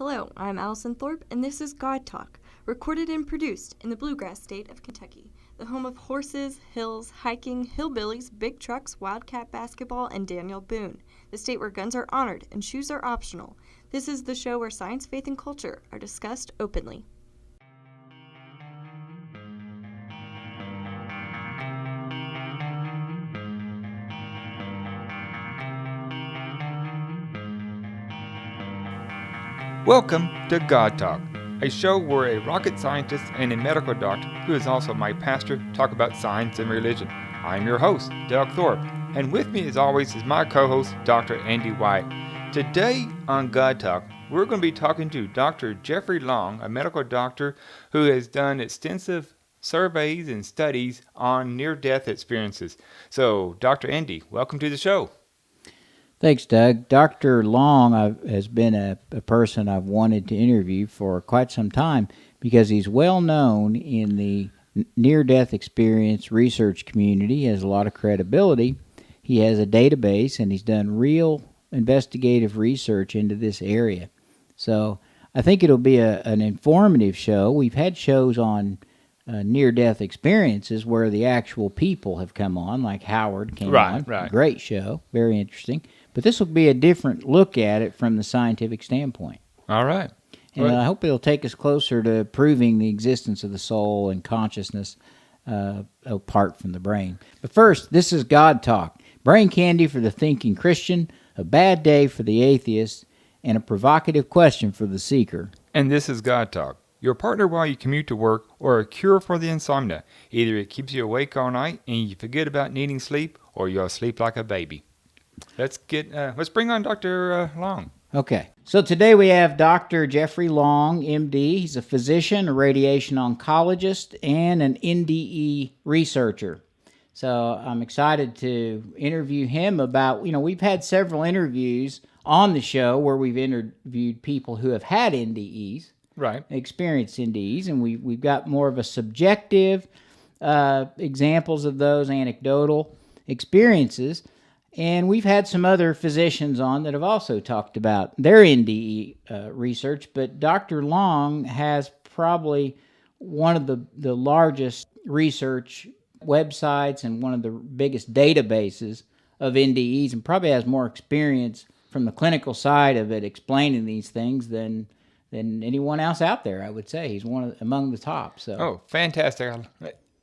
Hello, I'm Allison Thorpe, and this is God Talk, recorded and produced in the bluegrass state of Kentucky, the home of horses, hills, hiking, hillbillies, big trucks, wildcat basketball, and Daniel Boone, the state where guns are honored and shoes are optional. This is the show where science, faith, and culture are discussed openly. Welcome to God Talk, a show where a rocket scientist and a medical doctor, who is also my pastor, talk about science and religion. I'm your host, Doug Thorpe, and with me as always is my co-host, Dr. Andy White. Today on God Talk, we're going to be talking to Dr. Jeffery Long, a medical doctor who has done extensive surveys and studies on near-death experiences. So, Dr. Andy, welcome to the show. Thanks, Doug. Dr. Long has been a person I've wanted to interview for quite some time because he's well known in the near-death experience research community. He has a lot of credibility. He has a database, and he's done real investigative research into this area. So I think it'll be an informative show. We've had shows on near-death experiences where the actual people have come on, like Howard came on. Right. Great show, very interesting. But this will be a different look at it from the scientific standpoint. All right. And I hope it'll take us closer to proving the existence of the soul and consciousness apart from the brain. But first, this is God Talk. Brain candy for the thinking Christian, a bad day for the atheist, and a provocative question for the seeker. And this is God Talk, your partner while you commute to work, or a cure for the insomnia. Either it keeps you awake all night and you forget about needing sleep, or you'll sleep like a baby. Let's bring on Dr. Long. Okay, so today we have Dr. Jeffery Long, MD. He's a physician, a radiation oncologist, and an NDE researcher. So I'm excited to interview him about, we've had several interviews on the show where we've interviewed people who have had NDEs, right? Experienced NDEs, and we've got more of a subjective examples of those anecdotal experiences. And we've had some other physicians on that have also talked about their NDE research, but Dr. Long has probably one of the largest research websites and one of the biggest databases of NDEs, and probably has more experience from the clinical side of it explaining these things than anyone else out there, I would say. He's among the top. So. Oh, fantastic.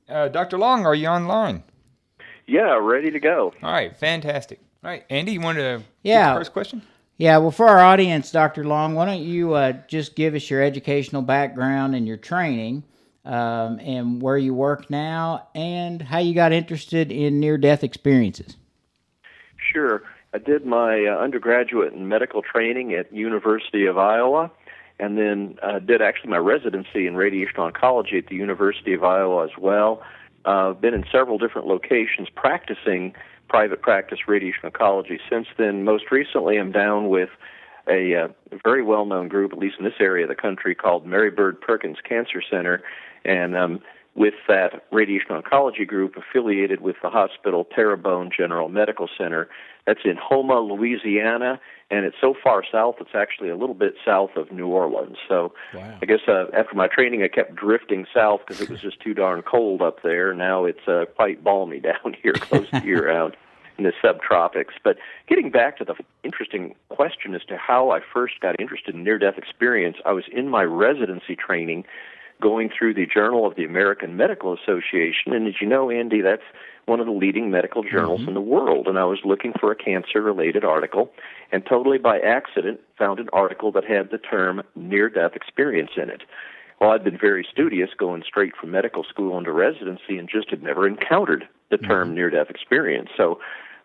Dr. Long, are you online? Yeah, ready to go. All right, fantastic. All right, Andy, you want to get the first question? Yeah, well, for our audience, Dr. Long, why don't you just give us your educational background and your training, and where you work now, and how you got interested in near-death experiences? Sure. I did my undergraduate and medical training at University of Iowa, and then did actually my residency in radiation oncology at the University of Iowa as well. Been in several different locations practicing private practice radiation oncology since then. Most recently, I'm down with a very well-known group, at least in this area of the country, called Mary Bird Perkins Cancer Center, and with that radiation oncology group affiliated with the hospital Terrebonne General Medical Center. That's in Houma, Louisiana, and it's so far south, it's actually a little bit south of New Orleans. So wow. I guess after my training, I kept drifting south because it was just too darn cold up there. Now it's quite balmy down here close to year-round in the subtropics. But getting back to the interesting question as to how I first got interested in near-death experience, I was in my residency training going through the Journal of the American Medical Association. And as you know, Andy, that's one of the leading medical journals in the world. And I was looking for a cancer-related article, and totally by accident found an article that had the term near-death experience in it. Well, I'd been very studious going straight from medical school into residency and just had never encountered the term near-death experience. So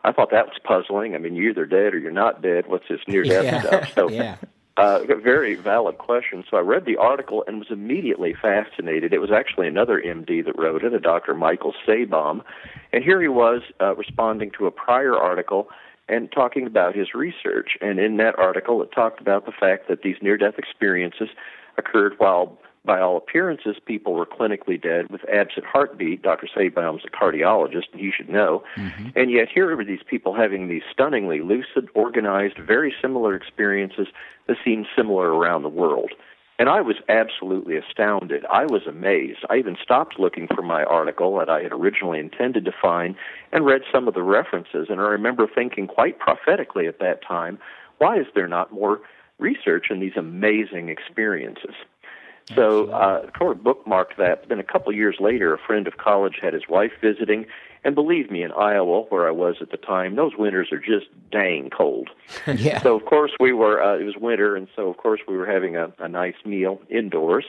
I thought that was puzzling. I mean, you're either dead or you're not dead. What's this near-death stuff? So, a very valid question. So I read the article and was immediately fascinated. It was actually another MD that wrote it, a Dr. Michael Sabom. And here he was responding to a prior article and talking about his research. And in that article, it talked about the fact that these near-death experiences occurred while by all appearances, people were clinically dead with absent heartbeat. Dr. Sabbaum's a cardiologist, and he should know. And yet here were these people having these stunningly lucid, organized, very similar experiences that seemed similar around the world. And I was absolutely astounded. I was amazed. I even stopped looking for my article that I had originally intended to find and read some of the references. And I remember thinking quite prophetically at that time, why is there not more research in these amazing experiences? So I sort of bookmarked that. Then a couple of years later, a friend of college had his wife visiting, and believe me, in Iowa, where I was at the time, those winters are just dang cold. Yeah. So, of course, it was winter, and so, of course, we were having a nice meal indoors.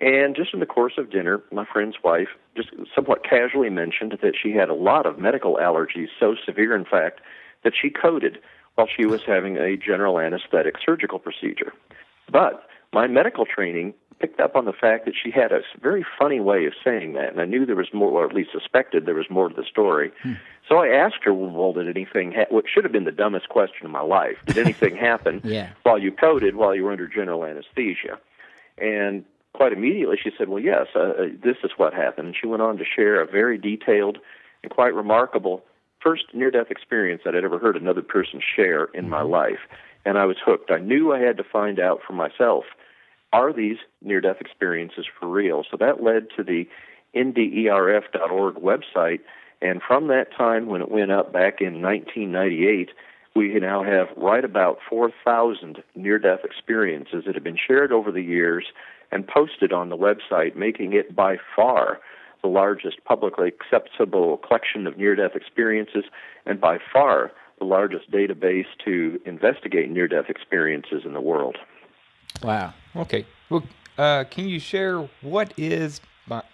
And just in the course of dinner, my friend's wife just somewhat casually mentioned that she had a lot of medical allergies, so severe, in fact, that she coded while she was having a general anesthetic surgical procedure. But my medical training picked up on the fact that she had a very funny way of saying that, and I knew there was more, or at least suspected there was more to the story. So I asked her, well, did anything what should have been the dumbest question of my life, did anything happen while you coded, while you were under general anesthesia? And quite immediately she said, well, yes, this is what happened. And she went on to share a very detailed and quite remarkable first near-death experience that I'd ever heard another person share in my life. And I was hooked. I knew I had to find out for myself, are these near-death experiences for real? So that led to the NDERF.org website, and from that time when it went up back in 1998, we now have right about 4,000 near-death experiences that have been shared over the years and posted on the website, making it by far the largest publicly accessible collection of near-death experiences and by far the largest database to investigate near-death experiences in the world. Wow. Okay. Well, can you share what is,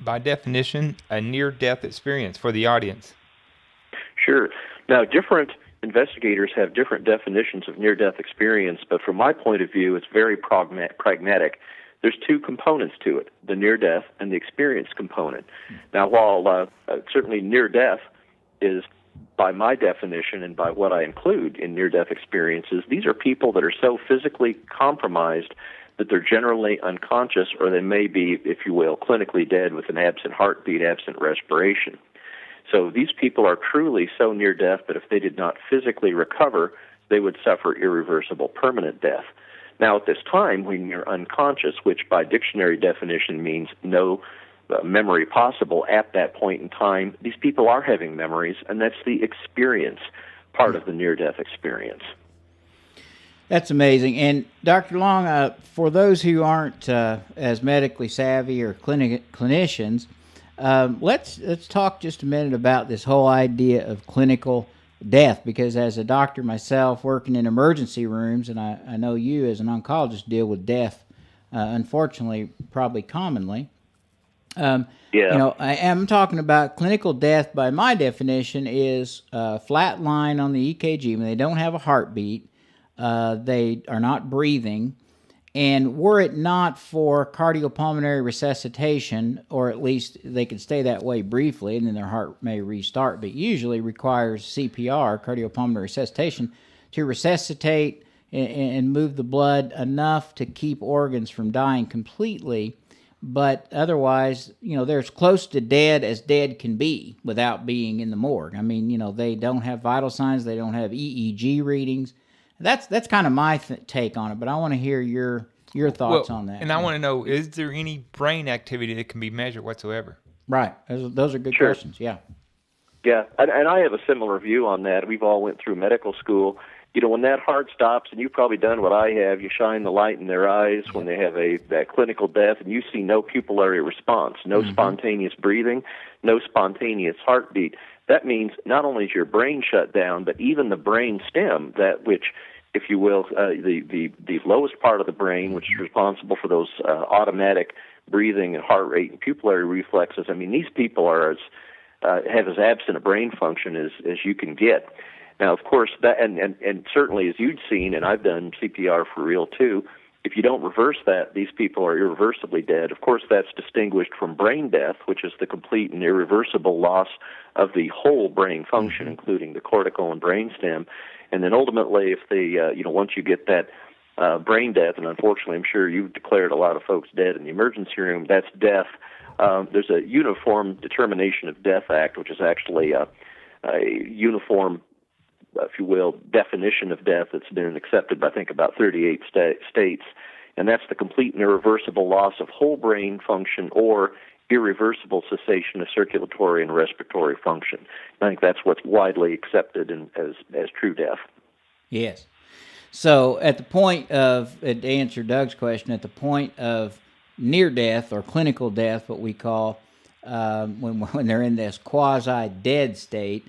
by definition, a near-death experience for the audience? Sure. Now, different investigators have different definitions of near-death experience, but from my point of view, it's very pragmatic. There's two components to it, the near-death and the experience component. Now, while certainly near-death is, by my definition and by what I include in near-death experiences, these are people that are so physically compromised that they're generally unconscious, or they may be, if you will, clinically dead with an absent heartbeat, absent respiration. So these people are truly so near death that if they did not physically recover, they would suffer irreversible permanent death. Now, at this time, when you're unconscious, which by dictionary definition means no memory possible at that point in time, these people are having memories, and that's the experience part of the near-death experience. That's amazing. And Dr. Long, for those who aren't as medically savvy or clinicians, let's talk just a minute about this whole idea of clinical death, because as a doctor myself working in emergency rooms, and I know you as an oncologist deal with death, unfortunately, probably commonly. You know, I am talking about clinical death. By my definition, is flat line on the EKG when they don't have a heartbeat, they are not breathing, and were it not for cardiopulmonary resuscitation, or at least they could stay that way briefly, and then their heart may restart, but usually requires CPR, cardiopulmonary resuscitation, to resuscitate and move the blood enough to keep organs from dying completely. But otherwise, you know, they're as close to dead as dead can be without being in the morgue. I mean, you know, they don't have vital signs, they don't have EEG readings. That's kind of my take on it, but I want to hear your thoughts on that. And I want to know, is there any brain activity that can be measured whatsoever? Right. Those are good questions, yeah. Yeah, and I have a similar view on that. We've all went through medical school. You know, when that heart stops, and you've probably done what I have, you shine the light in their eyes when they have that clinical death, and you see no pupillary response, no spontaneous breathing, no spontaneous heartbeat. That means not only is your brain shut down, but even the brain stem, that which, if you will, the lowest part of the brain, which is responsible for those automatic breathing and heart rate and pupillary reflexes. I mean, these people are have as absent a brain function as you can get. Now, of course, that and certainly as you'd seen, and I've done CPR for real too, if you don't reverse that, these people are irreversibly dead. Of course, that's distinguished from brain death, which is the complete and irreversible loss of the whole brain function, including the cortical and brainstem. And then ultimately, if they, once you get that brain death, and unfortunately I'm sure you've declared a lot of folks dead in the emergency room. That's death. There's a Uniform Determination of Death Act, which is actually a uniform, if you will, definition of death that's been accepted by, I think, about 38 states, and that's the complete and irreversible loss of whole brain function or irreversible cessation of circulatory and respiratory function. I think that's what's widely accepted as true death. Yes. So at the point of, to answer Doug's question, at the point of near death or clinical death, what we call, when they're in this quasi-dead state,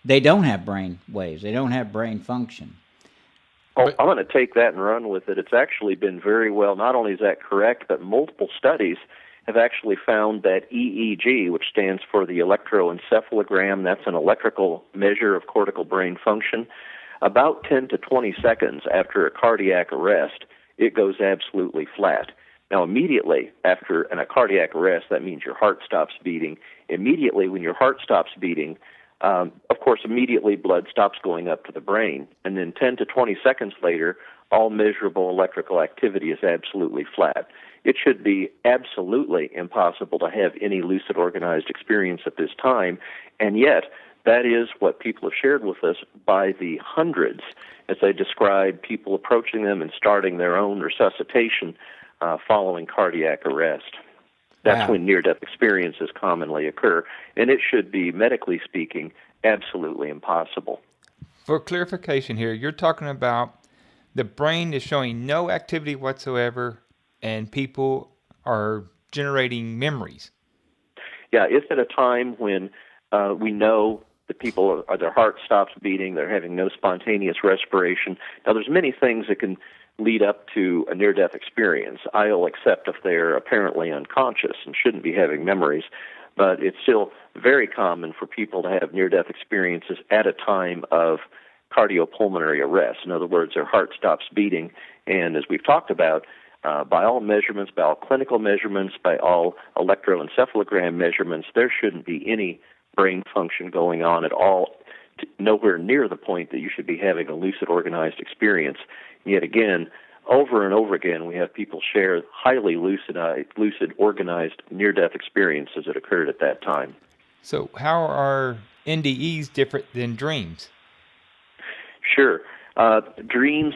they don't have brain waves. They don't have brain function. Oh, I'm going to take that and run with it. It's actually been very well, not only is that correct, but multiple studies have actually found that EEG, which stands for the electroencephalogram, that's an electrical measure of cortical brain function, about 10 to 20 seconds after a cardiac arrest, it goes absolutely flat. Now, immediately after a cardiac arrest, that means your heart stops beating. Immediately when your heart stops beating, of course, immediately blood stops going up to the brain. And then 10 to 20 seconds later, all measurable electrical activity is absolutely flat. It should be absolutely impossible to have any lucid organized experience at this time, and yet that is what people have shared with us by the hundreds as they describe people approaching them and starting their own resuscitation following cardiac arrest. That's when near-death experiences commonly occur, and it should be, medically speaking, absolutely impossible. For clarification here, you're talking about the brain is showing no activity whatsoever, and people are generating memories. Yeah, it's at a time when we know that people their heart stops beating, they're having no spontaneous respiration. Now, there's many things that can lead up to a near-death experience. I'll accept if they're apparently unconscious and shouldn't be having memories, but it's still very common for people to have near-death experiences at a time of cardiopulmonary arrest. In other words, their heart stops beating, and as we've talked about, by all measurements, by all clinical measurements, by all electroencephalogram measurements, there shouldn't be any brain function going on at all, nowhere near the point that you should be having a lucid organized experience. Yet again, over and over again, we have people share highly lucid organized near-death experiences that occurred at that time. So how are NDEs different than dreams? Sure. Dreams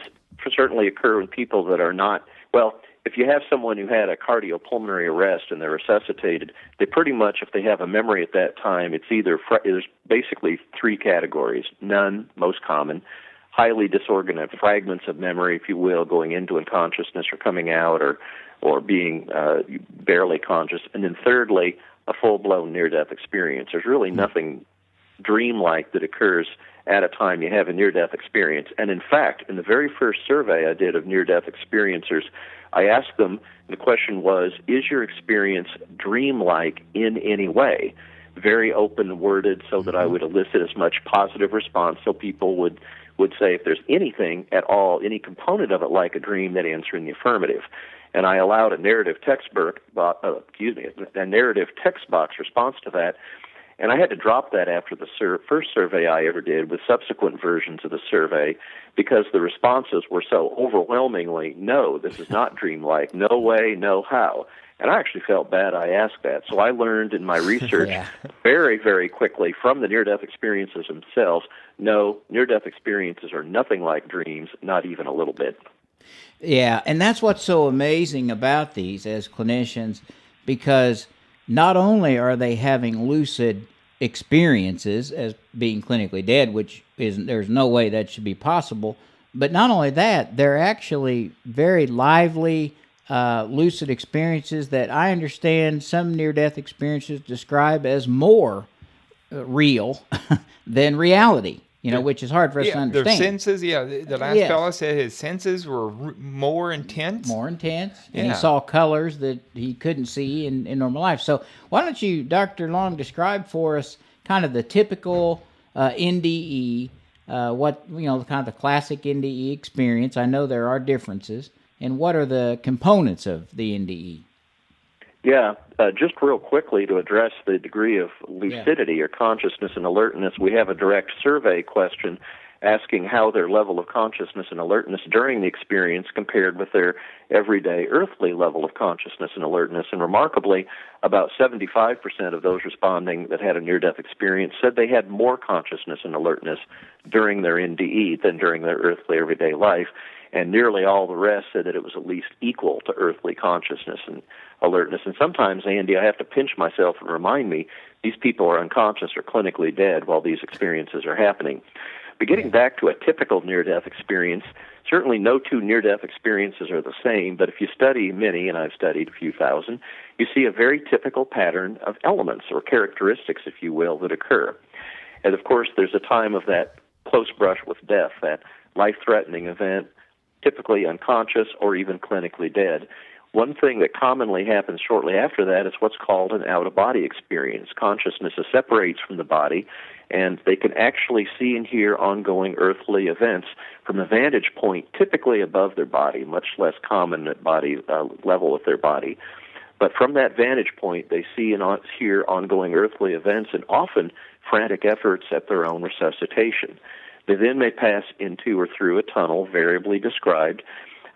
certainly occur in people that are not, well, if you have someone who had a cardiopulmonary arrest and they're resuscitated, they pretty much, if they have a memory at that time, it's either, there's basically three categories. None, most common, highly disorganized fragments of memory, if you will, going into unconsciousness or coming out or being barely conscious. And then thirdly, a full-blown near-death experience. There's really nothing dreamlike that occurs at a time you have a near-death experience. And in fact, in the very first survey I did of near-death experiencers, I asked them, the question was, is your experience dreamlike in any way? Very open-worded so that I would elicit as much positive response so people would say if there's anything at all, any component of it like a dream, that answer in the affirmative. And I allowed a narrative text box response to that. And I had to drop that after the first survey I ever did with subsequent versions of the survey because the responses were so overwhelmingly, no, this is not dreamlike, no way, no how. And I actually felt bad I asked that. So I learned in my research very, very quickly from the near-death experiences themselves, no, near-death experiences are nothing like dreams, not even a little bit. Yeah, and that's what's so amazing about these as clinicians, because not only are they having lucid experiences as being clinically dead, which there's no way that should be possible, but not only that, they're actually very lively, lucid experiences that I understand some near-death experiences describe as more real than reality, which is hard for us to understand. Their senses, the last fellow said his senses were more intense. More intense, and he saw colors that he couldn't see in normal life. So why don't you, Dr. Long, describe for us kind of the typical NDE, what, kind of the classic NDE experience. I know there are differences. And what are the components of the NDE? Yeah, just real quickly to address the degree of lucidity or consciousness and alertness, we have a direct survey question, asking how their level of consciousness and alertness during the experience compared with their everyday earthly level of consciousness and alertness. And remarkably, about 75% of those responding that had a near-death experience said they had more consciousness and alertness during their NDE than during their earthly everyday life. And nearly all the rest said that it was at least equal to earthly consciousness and alertness. And sometimes, Andy, I have to pinch myself and remind me these people are unconscious or clinically dead while these experiences are happening. But getting back to a typical near-death experience, certainly no two near-death experiences are the same, but if you study many, and I've studied a few thousand, you see a very typical pattern of elements or characteristics, if you will, that occur. And of course, there's a time of that close brush with death, that life-threatening event, typically unconscious or even clinically dead. One thing that commonly happens shortly after that is what's called an out-of-body experience. Consciousness separates from the body, and they can actually see and hear ongoing earthly events from a vantage point typically above their body, much less common at body level with their body. But from that vantage point, they see and hear ongoing earthly events and often frantic efforts at their own resuscitation. They then may pass into or through a tunnel, variably described.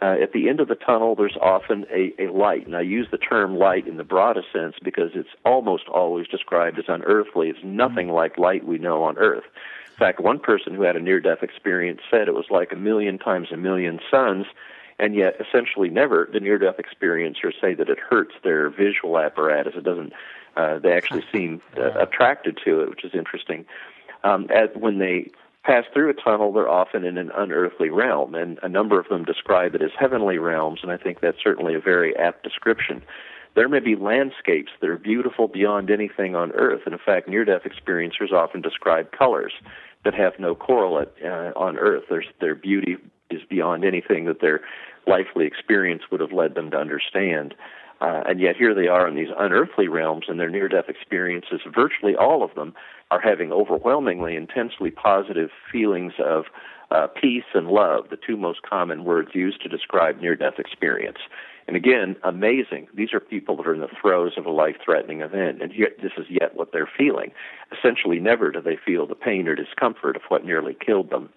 At the end of the tunnel, there's often a light, and I use the term light in the broadest sense because it's almost always described as unearthly. It's nothing like light we know on Earth. In fact, one person who had a near-death experience said it was like 1,000,000 times 1,000,000 suns, and yet essentially never the near-death experiencers say that it hurts their visual apparatus. It doesn't. They actually seem attracted to it, which is interesting. When they pass through a tunnel, they're often in an unearthly realm, and a number of them describe it as heavenly realms, and I think that's certainly a very apt description. There may be landscapes that are beautiful beyond anything on Earth, and in fact, near-death experiencers often describe colors that have no correlate on Earth. Their beauty is beyond anything that their lifely experience would have led them to understand. And yet here they are in these unearthly realms, and their near-death experiences, virtually all of them, are having overwhelmingly, intensely positive feelings of peace and love, the two most common words used to describe near-death experience. And again, amazing. These are people that are in the throes of a life-threatening event, and yet this is yet what they're feeling. Essentially, never do they feel the pain or discomfort of what nearly killed them.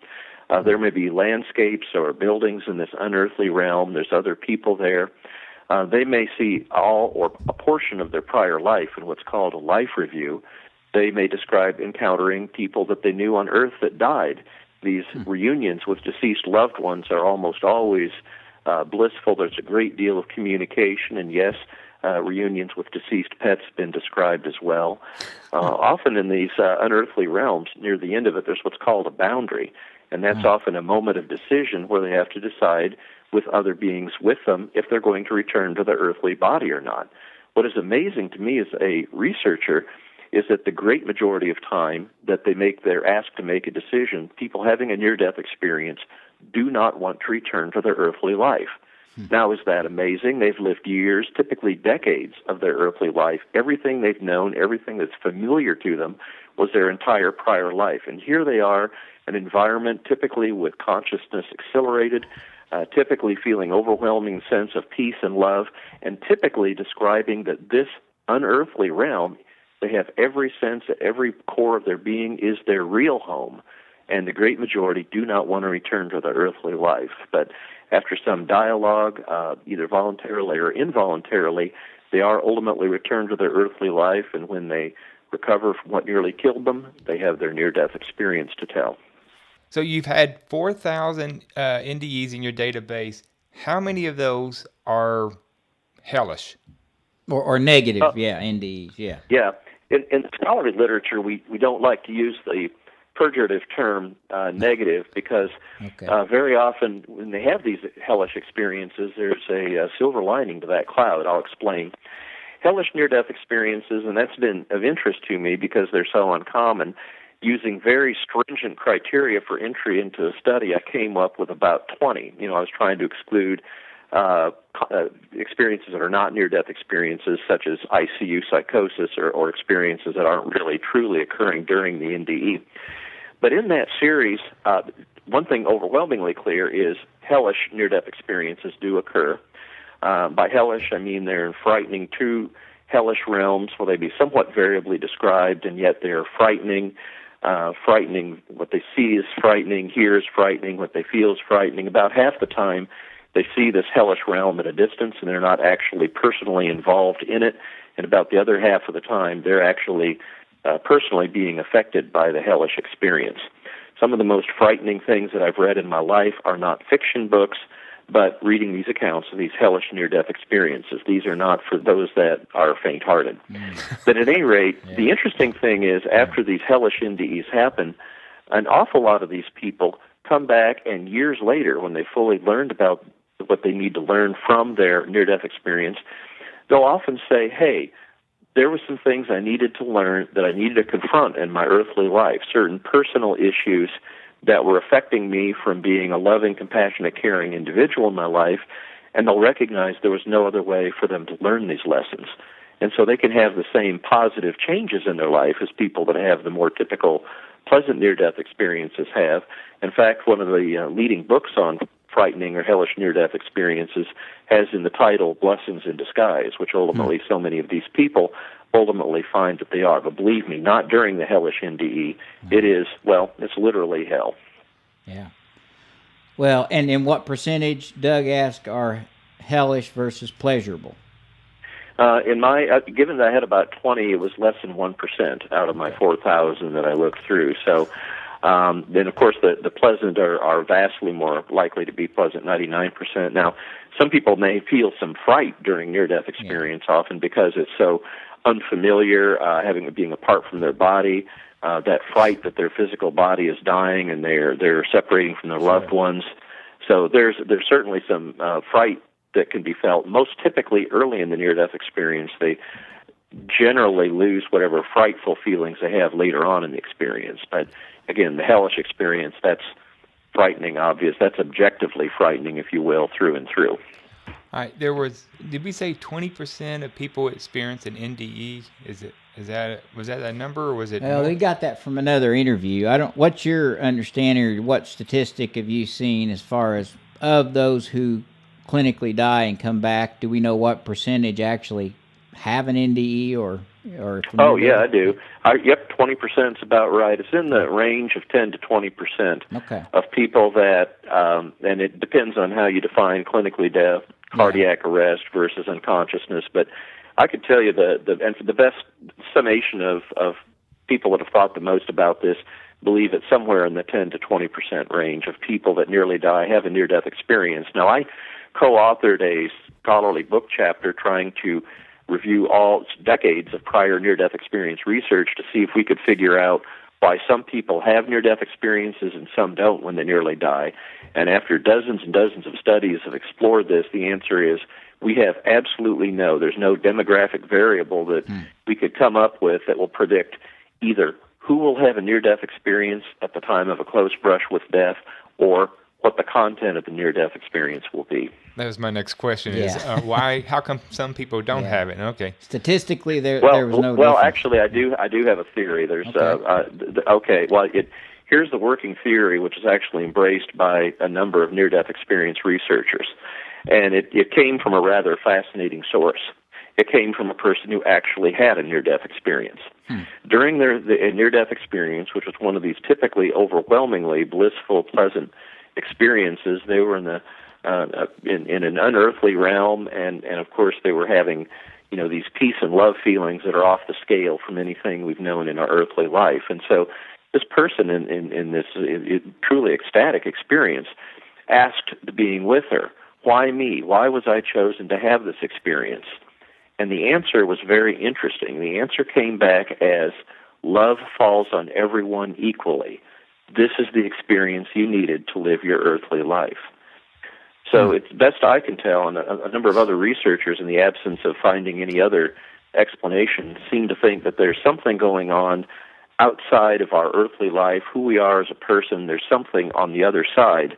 There may be landscapes or buildings in this unearthly realm. There's other people there. They may see all or a portion of their prior life in what's called a life review. They may describe encountering people that they knew on Earth that died. These reunions with deceased loved ones are almost always blissful. There's a great deal of communication, and yes, reunions with deceased pets have been described as well. Often in these unearthly realms, near the end of it, there's what's called a boundary, and that's often a moment of decision where they have to decide with other beings with them if they're going to return to their earthly body or not. What is amazing to me as a researcher is that the great majority of time that they're asked to make a decision, people having a near-death experience do not want to return to their earthly life. Now, is that amazing? They've lived years, typically decades of their earthly life. Everything they've known, everything that's familiar to them was their entire prior life. And here they are, an environment typically with consciousness accelerated, typically feeling overwhelming sense of peace and love, and typically describing that this unearthly realm, they have every sense that every core of their being is their real home, and the great majority do not want to return to their earthly life. But after some dialogue, either voluntarily or involuntarily, they are ultimately returned to their earthly life, and when they recover from what nearly killed them, they have their near-death experience to tell. So you've had 4,000 NDEs in your database. How many of those are hellish? Or negative, NDEs, yeah. Yeah. In scholarly literature, we don't like to use the pejorative term negative because very often when they have these hellish experiences, there's a silver lining to that cloud. I'll explain. Hellish near-death experiences, and that's been of interest to me because they're so uncommon. Using very stringent criteria for entry into a study, I came up with about 20. I was trying to exclude experiences that are not near-death experiences, such as ICU psychosis or experiences that aren't really truly occurring during the NDE. But in that series, one thing overwhelmingly clear is hellish near-death experiences do occur. By hellish, I mean they're in frightening true hellish realms where they be somewhat variably described, and yet they're frightening. frightening. What they see is frightening, hear is frightening, what they feel is frightening. About half the time, they see this hellish realm at a distance, and they're not actually personally involved in it. And about the other half of the time, they're actually personally being affected by the hellish experience. Some of the most frightening things that I've read in my life are not fiction books, but reading these accounts of these hellish near-death experiences. These are not for those that are faint-hearted. But at any rate, the interesting thing is, after these hellish NDEs happen, an awful lot of these people come back, and years later, when they fully learned about what they need to learn from their near-death experience, they'll often say, hey, there were some things I needed to learn, that I needed to confront in my earthly life, certain personal issues that were affecting me from being a loving, compassionate, caring individual in my life, and they'll recognize there was no other way for them to learn these lessons. And so they can have the same positive changes in their life as people that have the more typical pleasant near-death experiences have. In fact, one of the leading books on frightening or hellish near-death experiences has in the title Blessings in Disguise, which ultimately so many of these people ultimately find that they are. But believe me, not during the hellish NDE. It is, well, it's literally hell. Yeah. Well, and in what percentage, Doug asked, are hellish versus pleasurable? In my, given that I had about 20, it was less than 1% out of my 4,000 that I looked through. So, then of course the pleasant are vastly more likely to be pleasant, 99%. Now, some people may feel some fright during near-death experience, often because it's so unfamiliar, being apart from their body, that fright that their physical body is dying and they're separating from their loved ones. So there's certainly some fright that can be felt. Most typically early in the near-death experience, they generally lose whatever frightful feelings they have later on in the experience. But again, the hellish experience, that's frightening, obvious. That's objectively frightening, if you will, through and through. All right, did we say 20% of people experience an NDE? Was that number, or was it Well, more? we got that from another interview. What's your understanding, or what statistic have you seen as far as of those who clinically die and come back? Do we know what percentage actually have an NDE or Oh, yeah, I do. Yep, 20% is about right. It's in the range of 10 to 20% of people that, and it depends on how you define clinically death, cardiac arrest versus unconsciousness. But I could tell you the best summation of people that have thought the most about this believe it's somewhere in the 10 to 20% range of people that nearly die have a near-death experience. Now, I co-authored a scholarly book chapter trying to review all decades of prior near-death experience research to see if we could figure out why some people have near-death experiences and some don't when they nearly die. And after dozens and dozens of studies have explored this, the answer is we have absolutely there's no demographic variable that we could come up with that will predict either who will have a near-death experience at the time of a close brush with death or what the content of the near-death experience will be. That was my next question, is why? How come some people don't have it? Okay. Statistically, there was no difference. Actually, I do have a theory. There's here's the working theory, which is actually embraced by a number of near-death experience researchers, and it came from a rather fascinating source. It came from a person who actually had a near-death experience. During their near-death experience, which was one of these typically overwhelmingly blissful, pleasant experiences, they were in an unearthly realm, and of course they were having these peace and love feelings that are off the scale from anything we've known in our earthly life. And so this person in this truly ecstatic experience asked the being with her, why me? Why was I chosen to have this experience? And the answer was very interesting. The answer came back as, love falls on everyone equally. This is the experience you needed to live your earthly life. So it's best I can tell, and a number of other researchers, in the absence of finding any other explanation, seem to think that there's something going on outside of our earthly life, who we are as a person. There's something on the other side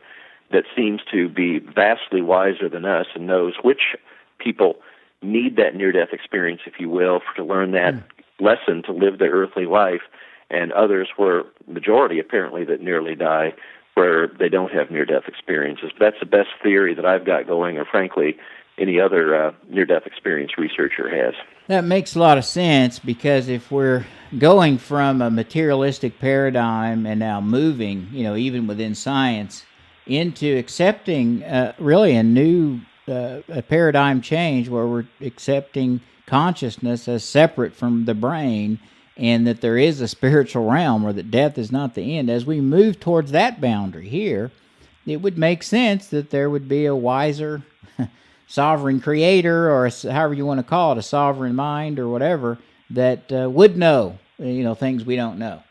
that seems to be vastly wiser than us and knows which people need that near-death experience, if you will, to learn that lesson to live their earthly life, and others where, majority apparently, that nearly die, where they don't have near-death experiences. That's the best theory that I've got going, or frankly, any other near-death experience researcher has. That makes a lot of sense, because if we're going from a materialistic paradigm and now moving, even within science, into accepting really a new a paradigm change where we're accepting consciousness as separate from the brain, and that there is a spiritual realm, or that death is not the end. As we move towards that boundary here, it would make sense that there would be a wiser sovereign creator, or however you want to call it, a sovereign mind or whatever, that would know, things we don't know.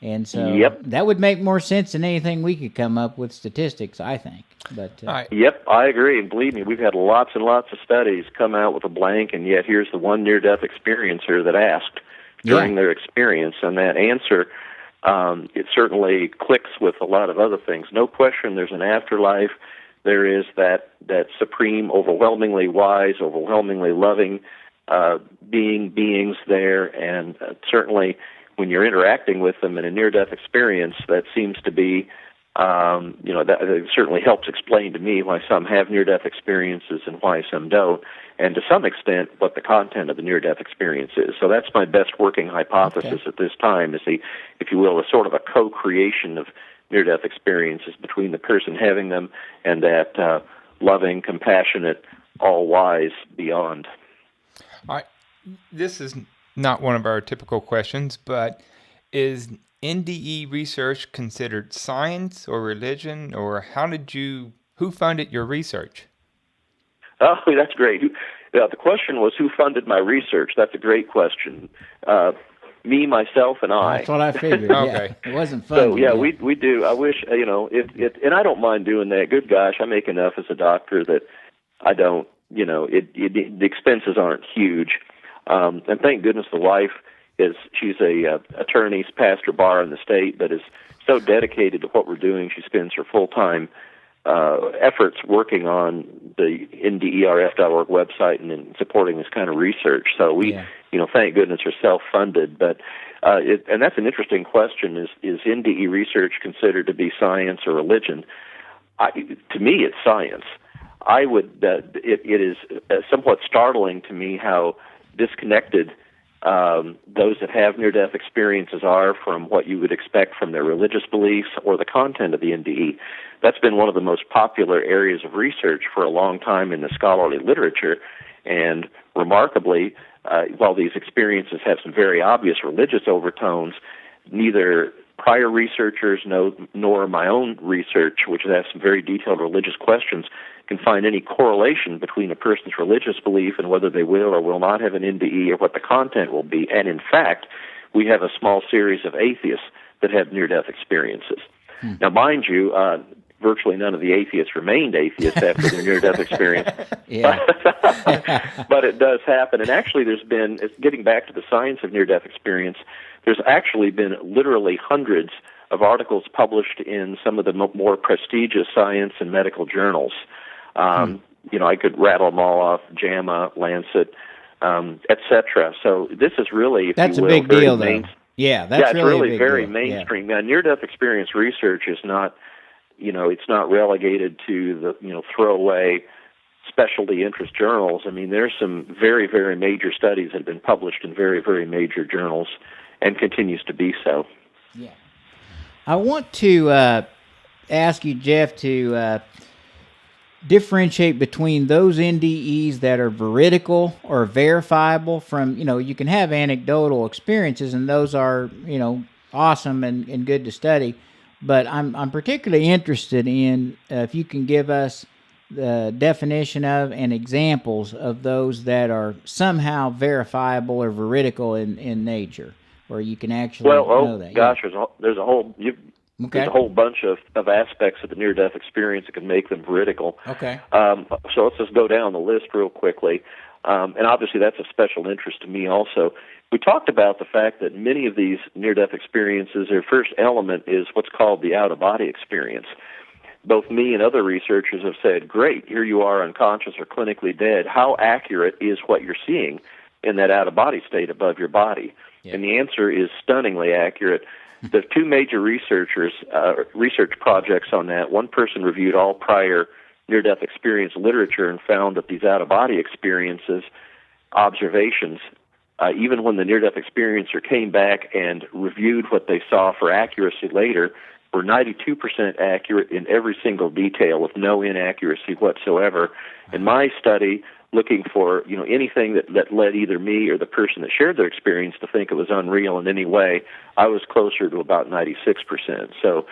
And so that would make more sense than anything we could come up with statistics, I think. But Yep, I agree. And believe me, we've had lots and lots of studies come out with a blank, and yet here's the one near-death experiencer that asked during their experience, and that answer, it certainly clicks with a lot of other things. No question there's an afterlife. There is that supreme, overwhelmingly wise, overwhelmingly loving beings there, and certainly when you're interacting with them in a near-death experience, that seems to be, that it certainly helps explain to me why some have near-death experiences and why some don't, and to some extent what the content of the near-death experience is. So that's my best working hypothesis at this time, is if you will, a sort of a co-creation of near-death experiences between the person having them and that loving, compassionate, all-wise beyond. All right. This is not one of our typical questions, but is NDE research considered science or religion, or who funded your research? Oh, that's great. The question was, who funded my research? That's a great question. Me, myself, and I. That's what I figured. Okay. Yeah. It wasn't fun. So, we do. I wish, and I don't mind doing that. Good gosh, I make enough as a doctor that I don't, the expenses aren't huge. And thank goodness the wife she's a attorney, pastor bar in the state, but is so dedicated to what we're doing. She spends her full-time efforts working on the NDERF.org website and in supporting this kind of research. So we, thank goodness, are self-funded. But and that's an interesting question: is NDE research considered to be science or religion? To me, it's science. I would. It is somewhat startling to me how disconnected those that have near-death experiences are from what you would expect from their religious beliefs or the content of the NDE. That's been one of the most popular areas of research for a long time in the scholarly literature, and remarkably, while these experiences have some very obvious religious overtones, neither prior researchers nor my own research, which has some very detailed religious questions, can find any correlation between a person's religious belief and whether they will or will not have an NDE or what the content will be. And in fact, we have a small series of atheists that have near-death experiences. Now, mind you, virtually none of the atheists remained atheists after their near-death experience. But it does happen. And actually, getting back to the science of near-death experience, there's actually been literally hundreds of articles published in some of the more prestigious science and medical journals. I could rattle them all off: JAMA, Lancet, etc. So this is really, that's a big deal, though. That's really a big very deal. mainstream. Now, near-death experience research is not, it's not relegated to the throwaway specialty interest journals. I mean, there's some very, very major studies that have been published in very, very major journals, and continues to be so. Yeah. I want to ask you, Jeff, to differentiate between those NDEs that are veridical or verifiable from, you can have anecdotal experiences, and those are, awesome and good to study. But I'm particularly interested in if you can give us the definition of and examples of those that are somehow verifiable or veridical in nature, where you can actually know that. Gosh, there's a whole bunch of aspects of the near-death experience that can make them veridical. Okay. So let's just go down the list real quickly. And obviously that's of special interest to me also. We talked about the fact that many of these near-death experiences, their first element is what's called the out-of-body experience. Both me and other researchers have said, great, here you are unconscious or clinically dead. How accurate is what you're seeing in that out-of-body state above your body? Yeah. And the answer is stunningly accurate. There's two major research projects on that. One person reviewed all prior near-death experience literature and found that these out-of-body experiences, observations, even when the near-death experiencer came back and reviewed what they saw for accuracy later, were 92% accurate in every single detail with no inaccuracy whatsoever. In my study, looking for anything that led either me or the person that shared their experience to think it was unreal in any way, I was closer to about 96%. So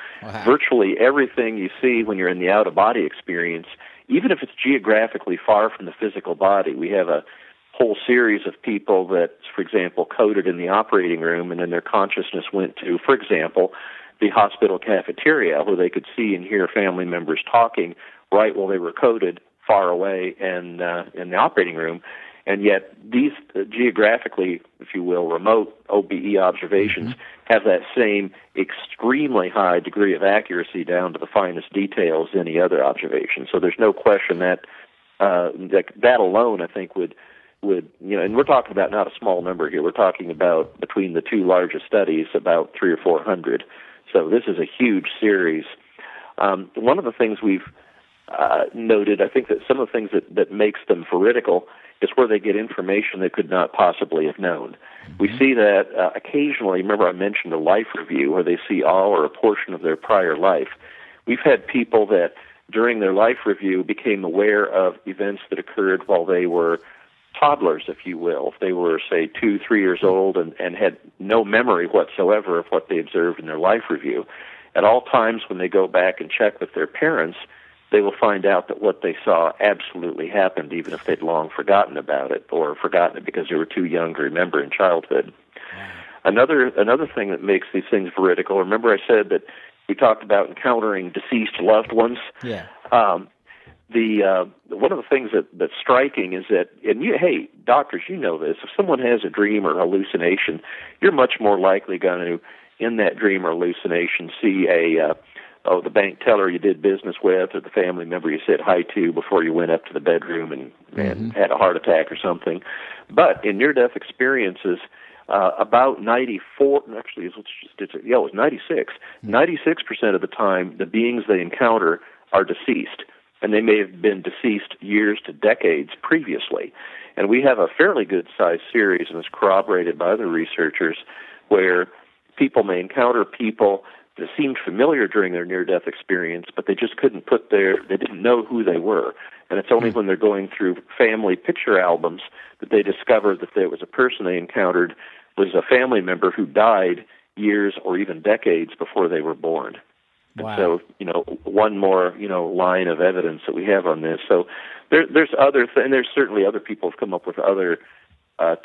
virtually everything you see when you're in the out-of-body experience, even if it's geographically far from the physical body, we have a whole series of people that, for example, coded in the operating room and then their consciousness went to, for example, the hospital cafeteria where they could see and hear family members talking right while they were coded far away and in the operating room. And yet these geographically, if you will, remote OBE observations have that same extremely high degree of accuracy down to the finest details as any other observation. So there's no question that that alone, I think, would and we're talking about not a small number here. We're talking about between the two largest studies, about 300 or 400. So this is a huge series. One of the things we've noted, I think that some of the things that makes them veridical is where they get information they could not possibly have known. We see that occasionally. Remember I mentioned a life review where they see all or a portion of their prior life. We've had people that during their life review became aware of events that occurred while they were toddlers, if you will. If they were, say, 2, 3 years old and had no memory whatsoever of what they observed in their life review, at all times when they go back and check with their parents, they will find out that what they saw absolutely happened, even if they'd long forgotten about it or forgotten it because they were too young to remember in childhood. Another thing that makes these things veridical, remember I said that we talked about encountering deceased loved ones? Yeah. One of the things that's striking is that, hey, doctors, you know this, if someone has a dream or hallucination, you're much more likely going to, in that dream or hallucination, see the bank teller you did business with or the family member you said hi to before you went up to the bedroom and had a heart attack or something. But in near-death experiences, about 94, actually, it was 96. 96% of the time, the beings they encounter are deceased, and they may have been deceased years to decades previously. And we have a fairly good-sized series, and it's corroborated by other researchers, where people may encounter people that seemed familiar during their near-death experience, but they just couldn't they didn't know who they were. And it's only when they're going through family picture albums that they discover that there was a person they encountered was a family member who died years or even decades before they were born. Wow. And so, one more, line of evidence that we have on this. So there's there's certainly other people have come up with other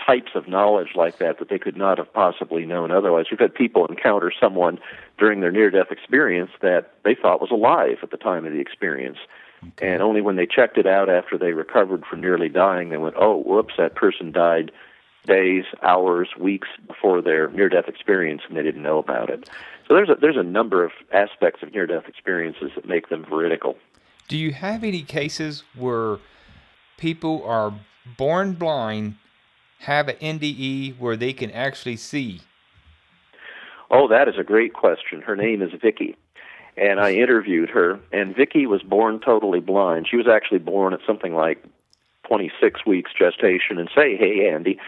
types of knowledge like that they could not have possibly known otherwise. We've had people encounter someone during their near-death experience that they thought was alive at the time of the experience. Okay. And only when they checked it out after they recovered from nearly dying, they went, oh, whoops, that person died days, hours, weeks before their near-death experience, and they didn't know about it. So there's a number of aspects of near-death experiences that make them veridical. Do you have any cases where people are born blind, have an NDE where they can actually see? Oh, that is a great question. Her name is Vicky, and I interviewed her, and Vicky was born totally blind. She was actually born at something like 26 weeks gestation, and hey, Andy,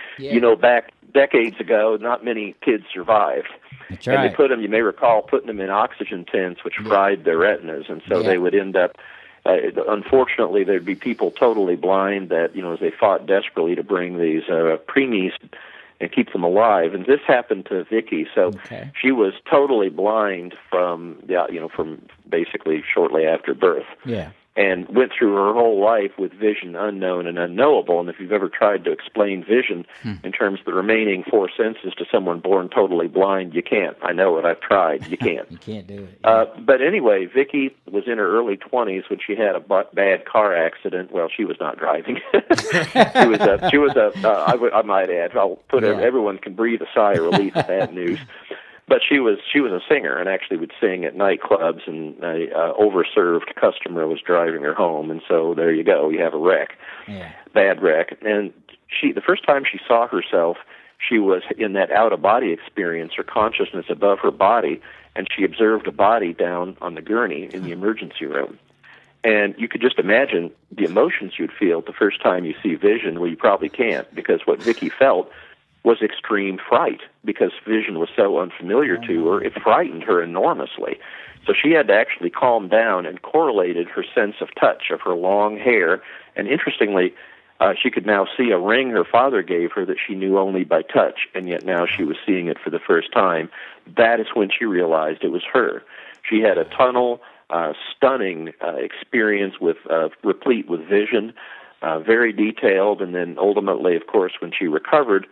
back decades ago, not many kids survived. That's right. And they put them, you may recall, putting them in oxygen tents, which fried their retinas, and so they would end up, unfortunately, there'd be people totally blind that, as they fought desperately to bring these preemies and keep them alive. And this happened to Vicky. So she was totally blind from basically shortly after birth. Yeah. And went through her whole life with vision unknown and unknowable. And if you've ever tried to explain vision in terms of the remaining four senses to someone born totally blind, you can't. I know it. I've tried. You can't. You can't do it. Yeah. But anyway, Vicky was in her early 20s when she had a bad car accident. Well, she was not driving. I might add, I'll put everyone can breathe a sigh of relief at that news. But she was a singer and actually would sing at nightclubs, and an overserved customer was driving her home, and so there you go, you have a wreck, bad wreck. And the first time she saw herself, she was in that out-of-body experience, her consciousness above her body, and she observed a body down on the gurney in the emergency room. And you could just imagine the emotions you'd feel the first time you see vision. Well, you probably can't, because what Vicky felt was extreme fright, because vision was so unfamiliar to her. It frightened her enormously. So she had to actually calm down and correlated her sense of touch of her long hair. And interestingly, she could now see a ring her father gave her that she knew only by touch, and yet now she was seeing it for the first time. That is when she realized it was her. She had a tunnel, stunning experience with replete with vision, very detailed, and then ultimately, of course, when she recovered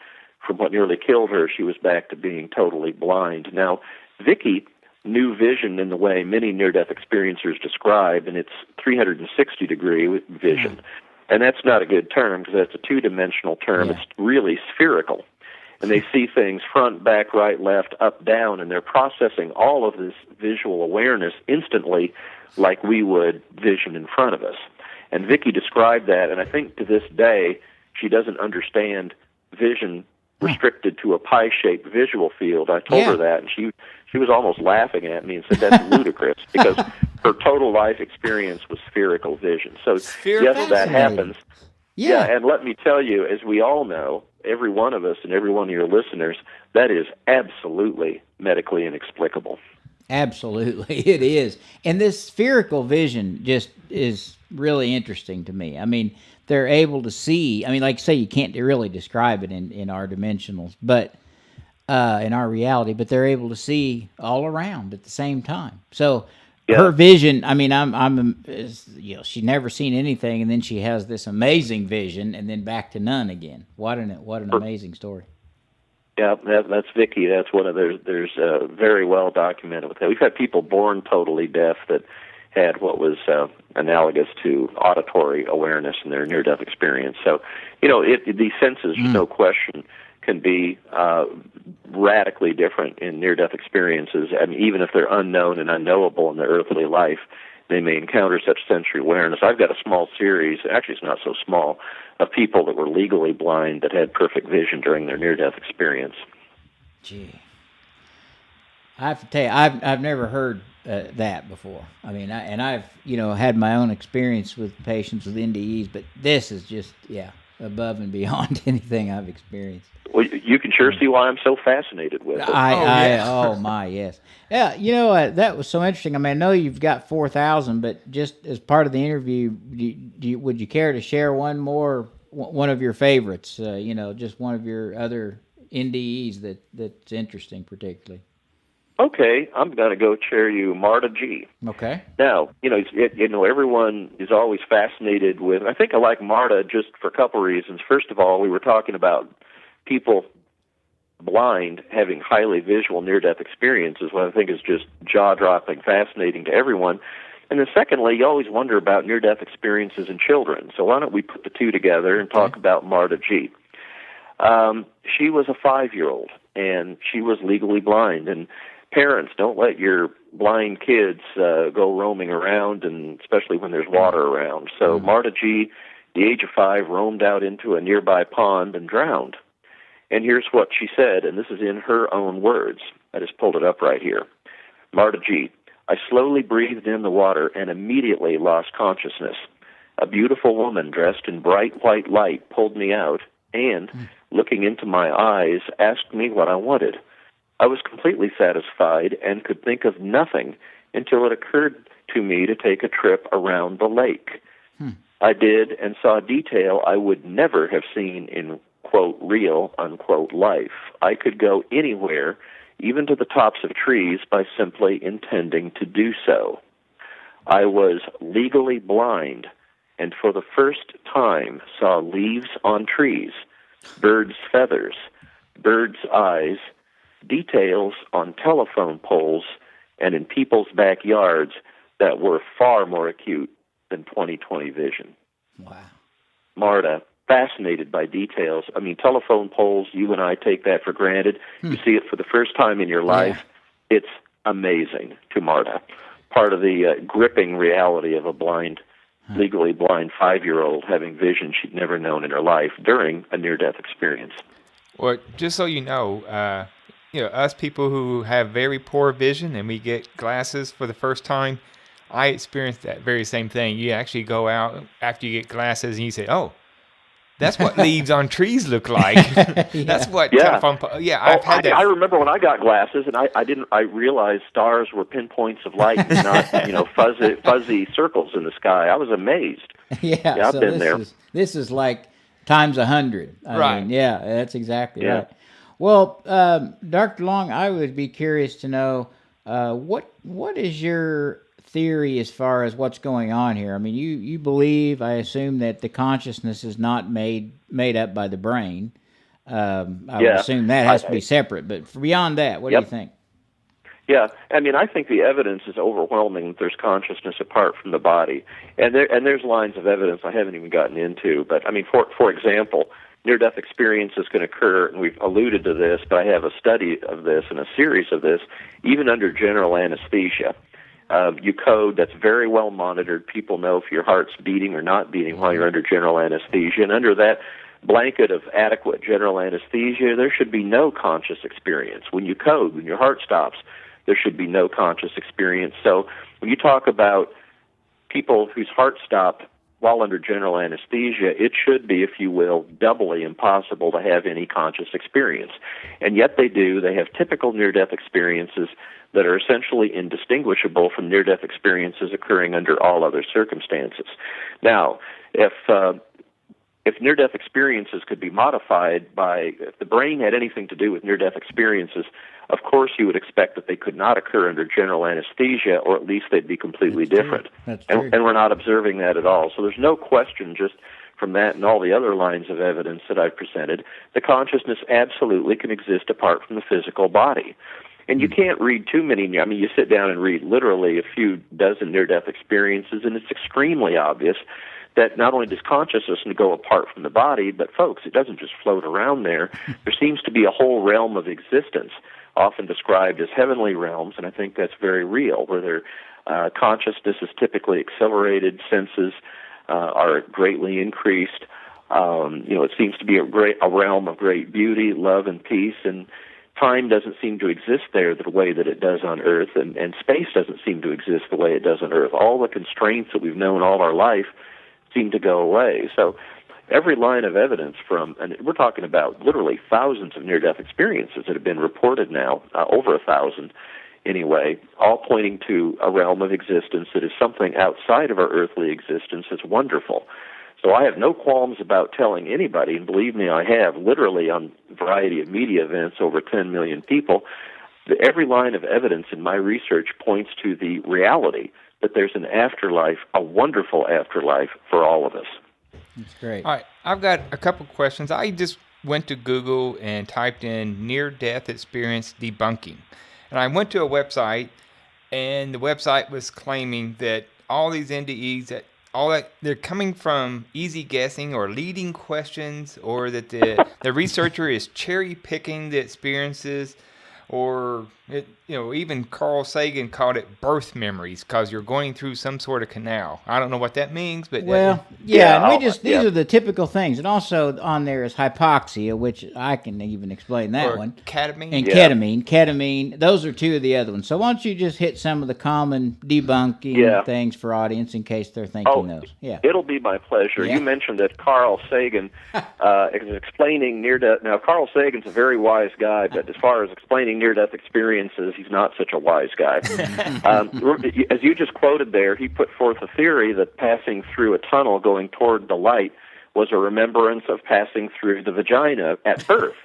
from what nearly killed her, she was back to being totally blind. Now, Vicky knew vision in the way many near-death experiencers describe, and it's 360-degree vision. And that's not a good term, because that's a two-dimensional term. Yeah. It's really spherical. And they see things front, back, right, left, up, down, and they're processing all of this visual awareness instantly like we would vision in front of us. And Vicky described that, and I think to this day she doesn't understand vision restricted to a pie-shaped visual field. I told her that, and she was almost laughing at me and said that's ludicrous, because her total life experience was spherical vision. So yes, that happens. Yeah, and let me tell you, as we all know, every one of us and every one of your listeners, that is absolutely medically inexplicable. Absolutely, it is. And this spherical vision just is really interesting to me. I mean, they're able to see, I mean, like say, you can't really describe it in our dimensionals, but in our reality, but they're able to see all around at the same time. So her vision, I mean, she's never seen anything, and then she has this amazing vision, and then back to none again. What an amazing story. Yeah, that's Vicky. That's one of there's very well documented with that. We've had people born totally deaf that had what was analogous to auditory awareness in their near-death experience. So, these senses, no question, can be radically different in near-death experiences. I mean, even if they're unknown and unknowable in their earthly life, they may encounter such sensory awareness. I've got a small series, actually it's not so small, of people that were legally blind that had perfect vision during their near-death experience. Gee. I have to tell you, I've never heard that before. I mean, I've had my own experience with patients with NDEs, but this is just above and beyond anything I've experienced. Well, you can sure see why I'm so fascinated with it. Oh my, yes. Yeah, that was so interesting. I mean, I know you've got 4,000, but just as part of the interview, would you care to share one of your favorites? Just one of your other NDEs that's interesting particularly. Okay, I'm going to go share you Marta G. Okay. Now, everyone is always fascinated with, I think I like Marta just for a couple reasons. First of all, we were talking about people blind having highly visual near-death experiences, what I think is just jaw-dropping, fascinating to everyone. And then secondly, you always wonder about near-death experiences in children. So why don't we put the two together and talk about Marta G. She was a 5-year-old, and she was legally blind. And parents, don't let your blind kids go roaming around, and especially when there's water around. So Marta G., the age of 5, roamed out into a nearby pond and drowned. And here's what she said, and this is in her own words. I just pulled it up right here. Marta G., I slowly breathed in the water and immediately lost consciousness. A beautiful woman dressed in bright white light pulled me out and, looking into my eyes, asked me what I wanted. I was completely satisfied and could think of nothing until it occurred to me to take a trip around the lake. I did and saw detail I would never have seen in, quote, real, unquote, life. I could go anywhere, even to the tops of trees, by simply intending to do so. I was legally blind, and for the first time saw leaves on trees, birds' feathers, birds' eyes, details on telephone poles, and in people's backyards that were far more acute than 20/20 vision. Wow. Marta, fascinated by details. I mean, telephone poles, you and I take that for granted. You see it for the first time in your life. It's amazing to Marta. Part of the gripping reality of a legally blind 5-year-old having vision she'd never known in her life during a near-death experience. Well, just so you know, us people who have very poor vision and we get glasses for the first time, I experienced that very same thing. You actually go out after you get glasses and you say, "Oh, that's what leaves on trees look like." That's what telephone. I've had that. I remember when I got glasses, and I realized stars were pinpoints of light, and not fuzzy circles in the sky. I was amazed. Yeah, I've been there. This is like times 100. Right. Yeah, that's exactly right. Well, Dr. Long, I would be curious to know what is your theory as far as what's going on here? I mean, you believe, I assume, that the consciousness is not made up by the brain. I would assume that has to be separate. But beyond that, what do you think? Yeah, I mean, I think the evidence is overwhelming that there's consciousness apart from the body, and there's lines of evidence I haven't even gotten into. But I mean, for example, near-death experiences can occur, and we've alluded to this, but I have a study of this and a series of this, even under general anesthesia. You code that's very well monitored. People know if your heart's beating or not beating while you're under general anesthesia, and under that blanket of adequate general anesthesia, there should be no conscious experience. When you code, when your heart stops, there should be no conscious experience. So when you talk about people whose hearts stop while under general anesthesia, it should be, if you will, doubly impossible to have any conscious experience. And yet they do. They have typical near-death experiences that are essentially indistinguishable from near-death experiences occurring under all other circumstances. Now, if near-death experiences could be modified if the brain had anything to do with near-death experiences, of course you would expect that they could not occur under general anesthesia, or at least they'd be completely different. That's true. And we're not observing that at all. So there's no question, just from that and all the other lines of evidence that I've presented, the consciousness absolutely can exist apart from the physical body. And you can't read too many. I mean, you sit down and read literally a few dozen near-death experiences, and it's extremely obvious that not only does consciousness go apart from the body, but, folks, it doesn't just float around there. There seems to be a whole realm of existence, often described as heavenly realms, and I think that's very real, where consciousness is typically accelerated, senses are greatly increased. It seems to be a realm of great beauty, love, and peace, and time doesn't seem to exist there the way that it does on Earth, and space doesn't seem to exist the way it does on Earth. All the constraints that we've known all of our life seem to go away. So every line of evidence and we're talking about literally thousands of near-death experiences that have been reported now, over 1,000 anyway, all pointing to a realm of existence that is something outside of our earthly existence. Is wonderful. So I have no qualms about telling anybody, and believe me, I have, literally on a variety of media events, over 10 million people, that every line of evidence in my research points to the reality that there's an afterlife, a wonderful afterlife for all of us. That's great. All right, I've got a couple questions. I just went to Google and typed in near-death experience debunking. And I went to a website, and the website was claiming that all these NDEs, they're coming from easy guessing or leading questions, or that the researcher is cherry-picking the experiences, or even Carl Sagan called it birth memories because you're going through some sort of canal. I don't know what that means, but these are the typical things. And also on there is hypoxia, which I can even explain that one. Ketamine. And ketamine. Those are two of the other ones. So why don't you just hit some of the common debunking things for audience in case they're thinking those. Yeah, it'll be my pleasure. Yeah. You mentioned that Carl Sagan is explaining near-death. Now, Carl Sagan's a very wise guy, but as far as explaining near-death experiences, he's not such a wise guy. As you just quoted there, he put forth a theory that passing through a tunnel going toward the light was a remembrance of passing through the vagina at birth.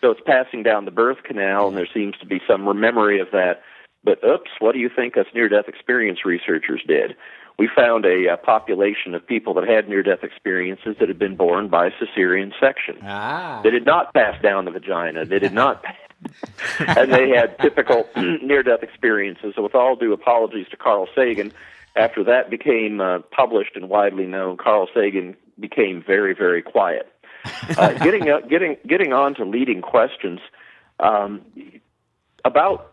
So it's passing down the birth canal, and there seems to be some memory of that. But oops, what do you think us near-death experience researchers did? We found a population of people that had near-death experiences that had been born by cesarean section. They did not pass down the vagina. They did not and they had typical near-death experiences. So with all due apologies to Carl Sagan, after that became published and widely known, Carl Sagan became very, very quiet. Getting on to leading questions, about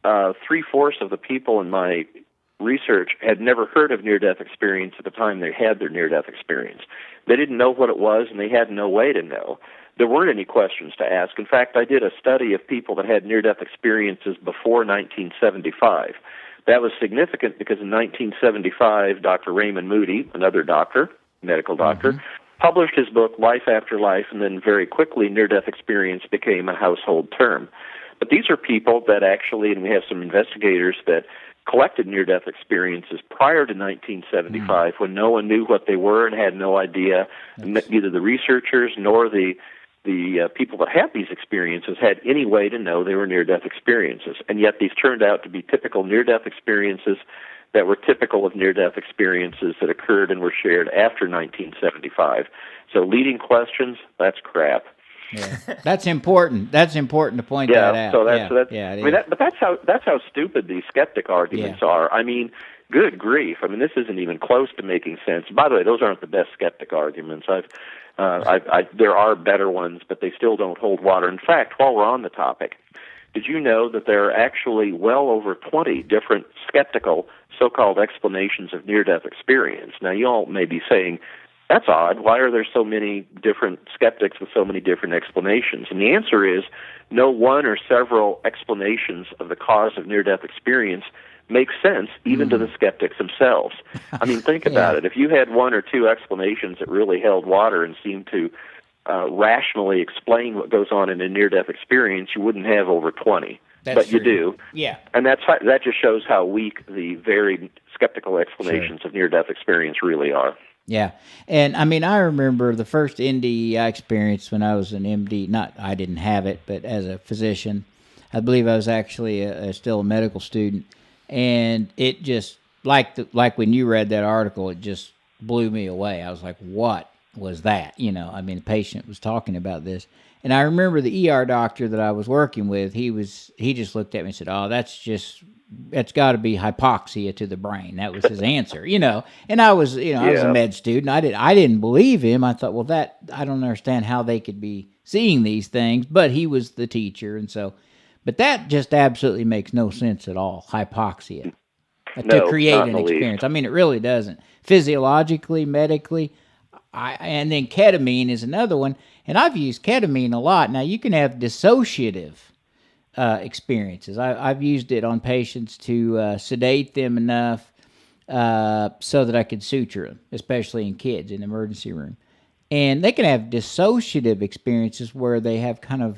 3/4 of the people in my research had never heard of near-death experience at the time they had their near-death experience. They didn't know what it was, and they had no way to know. There weren't any questions to ask. In fact, I did a study of people that had near-death experiences before 1975. That was significant because in 1975, Dr. Raymond Moody, another doctor, medical doctor, published his book, Life After Life, and then very quickly near-death experience became a household term. But these are people that actually, and we have some investigators that collected near-death experiences prior to 1975 when no one knew what they were and had no idea. Neither the researchers nor the people that had these experiences had any way to know they were near-death experiences. And yet these turned out to be typical near-death experiences that were typical of near-death experiences that occurred and were shared after 1975. So leading questions, that's crap. Yeah. That's important. That's important to point that out. But that's how stupid these skeptic arguments are. I mean, good grief. I mean, this isn't even close to making sense. By the way, those aren't the best skeptic arguments. There are better ones, but they still don't hold water. In fact, while we're on the topic, did you know that there are actually well over 20 different skeptical so-called explanations of near-death experience? Now, you all may be saying, that's odd. Why are there so many different skeptics with so many different explanations? And the answer is no one or several explanations of the cause of near-death experience makes sense even to the skeptics themselves. I mean, think about it. If you had one or two explanations that really held water and seemed to rationally explain what goes on in a near-death experience, you wouldn't have over 20. But you do. Yeah. And that just shows how weak the very skeptical explanations of near-death experience really are. Yeah. And, I mean, I remember the first NDE I experienced when I was an MD. I didn't have it, but as a physician, I believe I was actually still a medical student. And it just, like when you read that article, it just blew me away. I was like, what was that? You know, I mean, the patient was talking about this. And I remember the ER doctor that I was working with, he just looked at me and said, oh, that's got to be hypoxia to the brain. That was his answer, you know. And I was, I was a med student. I didn't believe him. I thought, well, I don't understand how they could be seeing these things, but he was the teacher. And so, but that just absolutely makes no sense at all. Hypoxia to create an experience. I mean, it really doesn't. Physiologically, medically, and then ketamine is another one. And I've used ketamine a lot. Now, you can have dissociative experiences. I've used it on patients to sedate them enough so that I could suture them, especially in kids in the emergency room. And they can have dissociative experiences where they have kind of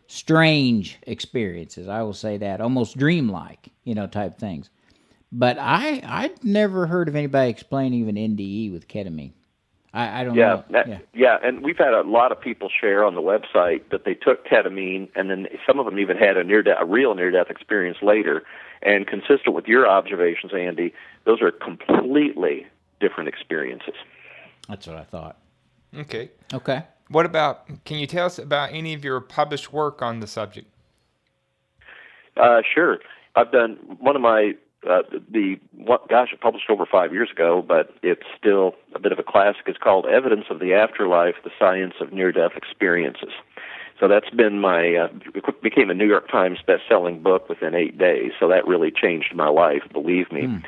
strange experiences. I will say that, almost dreamlike, type things. But I'd never heard of anybody explain even NDE with ketamine. I don't know. And we've had a lot of people share on the website that they took ketamine, and then some of them even had a real near-death experience later. And consistent with your observations, Andy, those are completely different experiences. That's what I thought. Okay. Can you tell us about any of your published work on the subject? Sure. I've done one of my it published over 5 years ago, but it's still a bit of a classic. It's called Evidence of the Afterlife, the Science of Near-Death Experiences. So that's been it became a New York Times best-selling book within 8 days, so that really changed my life, believe me.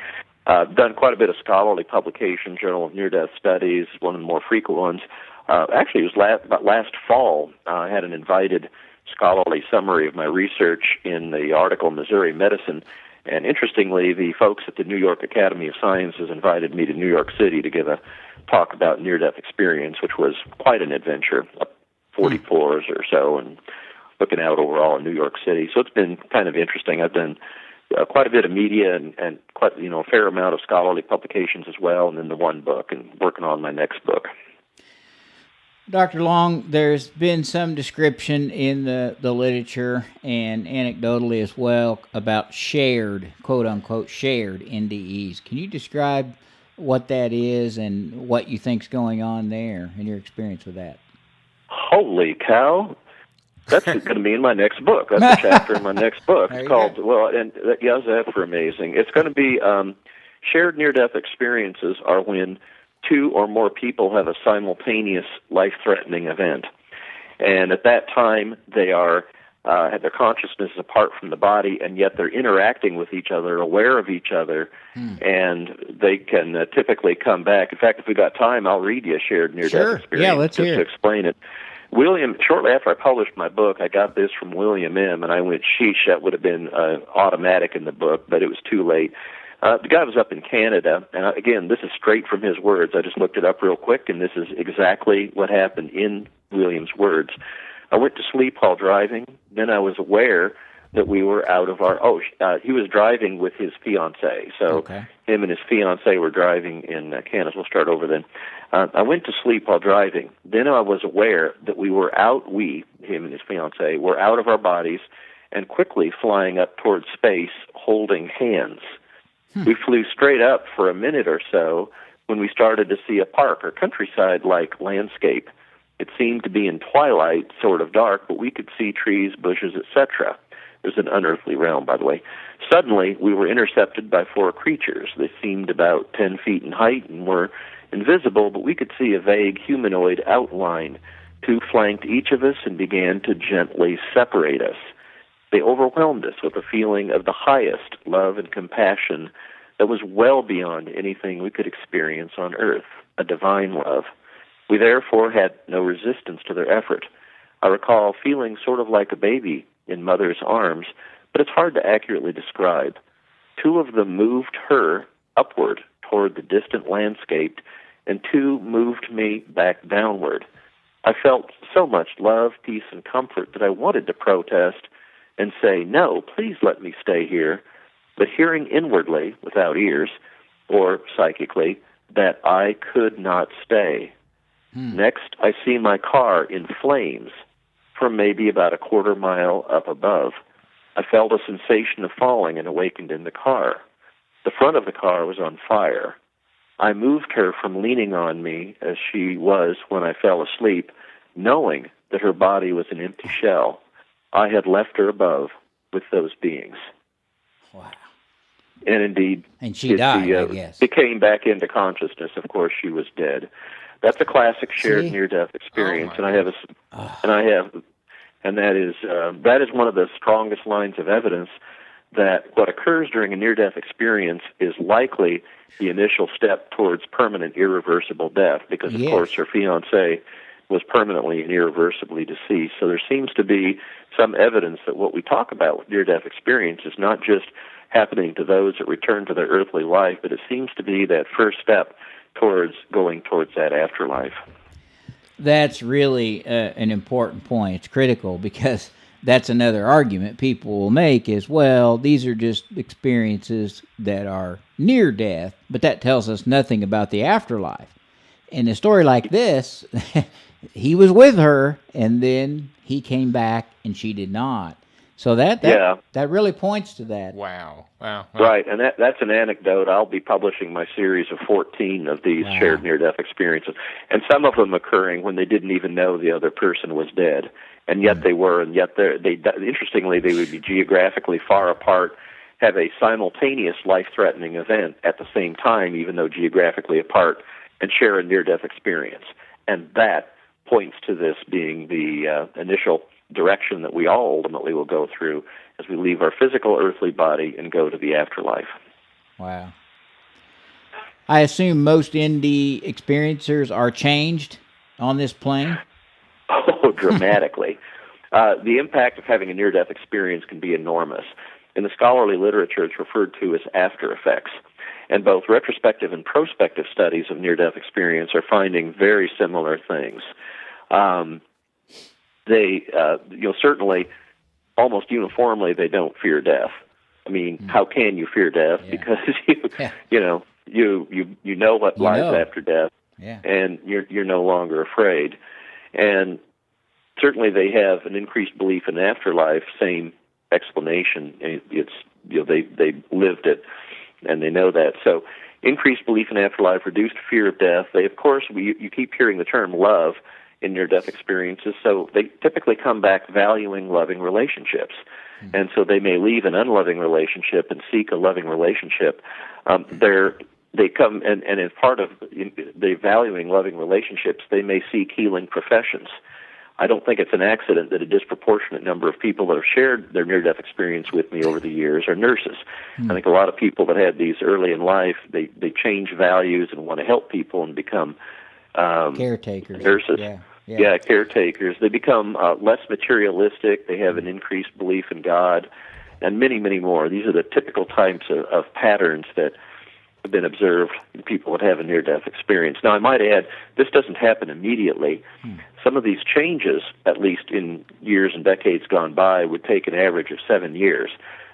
I've done quite a bit of scholarly publication, Journal of Near-Death Studies, one of the more frequent ones. Actually, it was last fall. I had an invited scholarly summary of my research in the article Missouri Medicine. And interestingly, the folks at the New York Academy of Sciences invited me to New York City to give a talk about near-death experience, which was quite an adventure, up 40 floors or so, and looking out overall in New York City. So it's been kind of interesting. I've done quite a bit of media and quite a fair amount of scholarly publications as well, and then the one book, and working on my next book. Dr. Long, there's been some description in the literature and anecdotally as well about shared, quote-unquote, shared NDEs. Can you describe what that is and what you think's going on there and your experience with that? Holy cow. That's going to be in my next book. That's a chapter in my next book. It's called, how's that for amazing? It's going to be shared near-death experiences are when two or more people have a simultaneous life-threatening event. And at that time, they have their consciousness apart from the body, and yet they're interacting with each other, aware of each other, and they can typically come back. In fact, if we got time, I'll read you a shared near-death experience let's hear to it. Explain it. Shortly after I published my book, I got this from William M., and I went, sheesh, that would have been automatic in the book, but it was too late. The guy was up in Canada, and again, this is straight from his words. I just looked it up real quick, and this is exactly what happened in William's words. I went to sleep while driving. Then I was aware that we were out of our... he was driving with his fiancée. So him and his fiancée were driving in Canada. We'll start over then. I went to sleep while driving. Then I was aware that we were out, him and his fiancée, were out of our bodies and quickly flying up towards space, holding hands. We flew straight up for a minute or so when we started to see a park or countryside-like landscape. It seemed to be in twilight, sort of dark, but we could see trees, bushes, etc. It was an unearthly realm, by the way. Suddenly, we were intercepted by 4 creatures. They seemed about 10 feet in height and were invisible, but we could see a vague humanoid outline. 2 flanked each of us and began to gently separate us. They overwhelmed us with a feeling of the highest love and compassion that was well beyond anything we could experience on earth, a divine love. We therefore had no resistance to their effort. I recall feeling sort of like a baby in mother's arms, but it's hard to accurately describe. 2 of them moved her upward toward the distant landscape, and 2 moved me back downward. I felt so much love, peace, and comfort that I wanted to protest and say, no, please let me stay here, but hearing inwardly, without ears, or psychically, that I could not stay. Next, I see my car in flames from maybe about a quarter mile up above. I felt a sensation of falling and awakened in the car. The front of the car was on fire. I moved her from leaning on me as she was when I fell asleep, knowing that her body was an empty shell. I had left her above with those beings. Wow. And indeed, and she died, I guess. It came back into consciousness. Of course, she was dead. That's a classic shared near-death experience, and that is one of the strongest lines of evidence that what occurs during a near-death experience is likely the initial step towards permanent, irreversible death, because, of course, her fiancé was permanently and irreversibly deceased. So there seems to be some evidence that what we talk about with near-death experience is not just happening to those that return to their earthly life, but it seems to be that first step towards going towards that afterlife. That's really an important point. It's critical because that's another argument people will make is, well, these are just experiences that are near death, but that tells us nothing about the afterlife. In a story like this, he was with her, and then he came back, and she did not. So that really points to that. Wow. Right, and that's an anecdote. I'll be publishing my series of 14 of these shared near-death experiences, and some of them occurring when they didn't even know the other person was dead, and yet they were, and yet interestingly, they would be geographically far apart, have a simultaneous life-threatening event at the same time, even though geographically apart, and share a near-death experience. And that points to this being the initial direction that we all ultimately will go through as we leave our physical earthly body and go to the afterlife. Wow. I assume most NDE experiencers are changed on this plane? Oh, dramatically. The impact of having a near-death experience can be enormous. In the scholarly literature, it's referred to as after effects. And both retrospective and prospective studies of near-death experience are finding very similar things. Certainly, almost uniformly, they don't fear death. I mean, how can you fear death? Yeah. Because you know what lies after death, and you're no longer afraid. And certainly, they have an increased belief in afterlife. Same explanation. They lived it, and they know that. So, increased belief in afterlife, reduced fear of death. They, of course, you keep hearing the term love in near-death experiences, so they typically come back valuing loving relationships. And so they may leave an unloving relationship and seek a loving relationship. They come, and as part of the valuing loving relationships, they may seek healing professions. I don't think it's an accident that a disproportionate number of people that have shared their near-death experience with me over the years are nurses. I think a lot of people that had these early in life, they change values and want to help people and become caretakers. Nurses. Yeah, caretakers. They become less materialistic. They have an increased belief in God, and many, many more. These are the typical types of patterns that have been observed in people that have a near-death experience. Now, I might add, this doesn't happen immediately. Some of these changes, at least in years and decades gone by, would take an average of 7 years.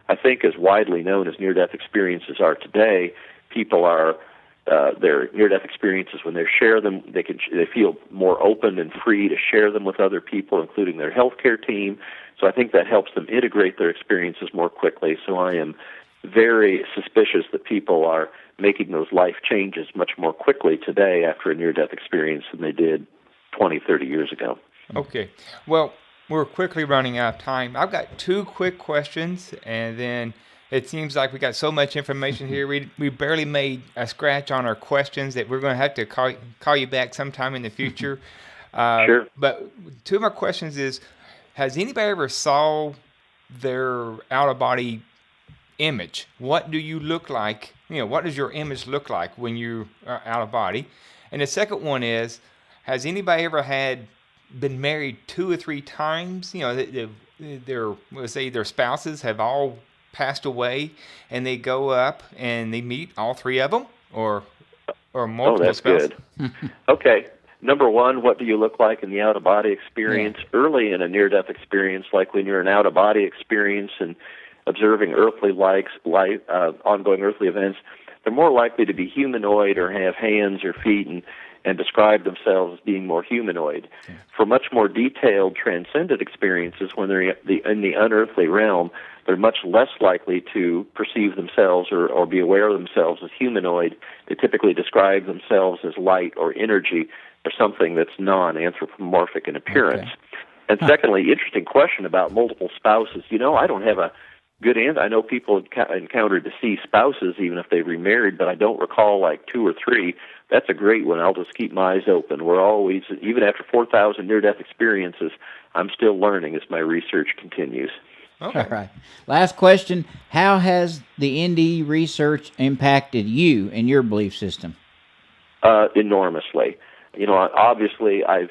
I think as widely known as near-death experiences are today, people are their near-death experiences, when they share them, they feel more open and free to share them with other people, including their healthcare team. So I think that helps them integrate their experiences more quickly. So I am very suspicious that people are making those life changes much more quickly today after a near-death experience than they did 20, 30 years ago. Okay. Well, we're quickly running out of time. I've got 2 quick questions, and then it seems like we got so much information here. We barely made a scratch on our questions that we're going to have to call you back sometime in the future. Sure. But 2 of my questions is, has anybody ever saw their out-of-body image? What do you look like? What does your image look like when you are out of body? And the second one is, has anybody ever been married 2 or 3 times? Let's say their spouses have all passed away, and they go up and they meet all 3 of them, or multiple spouses. Good. Okay. Number 1, what do you look like in the out-of-body experience? Yeah. Early in a near-death experience, like when you're in an out-of-body experience and observing earthly ongoing earthly events, they're more likely to be humanoid or have hands or feet and describe themselves as being more humanoid. Yeah. For much more detailed transcendent experiences, when they're in the unearthly realm, they're much less likely to perceive themselves or be aware of themselves as humanoid. They typically describe themselves as light or energy or something that's non-anthropomorphic in appearance. Okay. And secondly, interesting question about multiple spouses. I don't have a good answer. I know people encounter deceased spouses even if they remarried, but I don't recall like 2 or 3. That's a great one. I'll just keep my eyes open. We're always, even after 4,000 near-death experiences, I'm still learning as my research continues. Okay. All right. Last question. How has the NDE research impacted you and your belief system? Enormously. Obviously, I've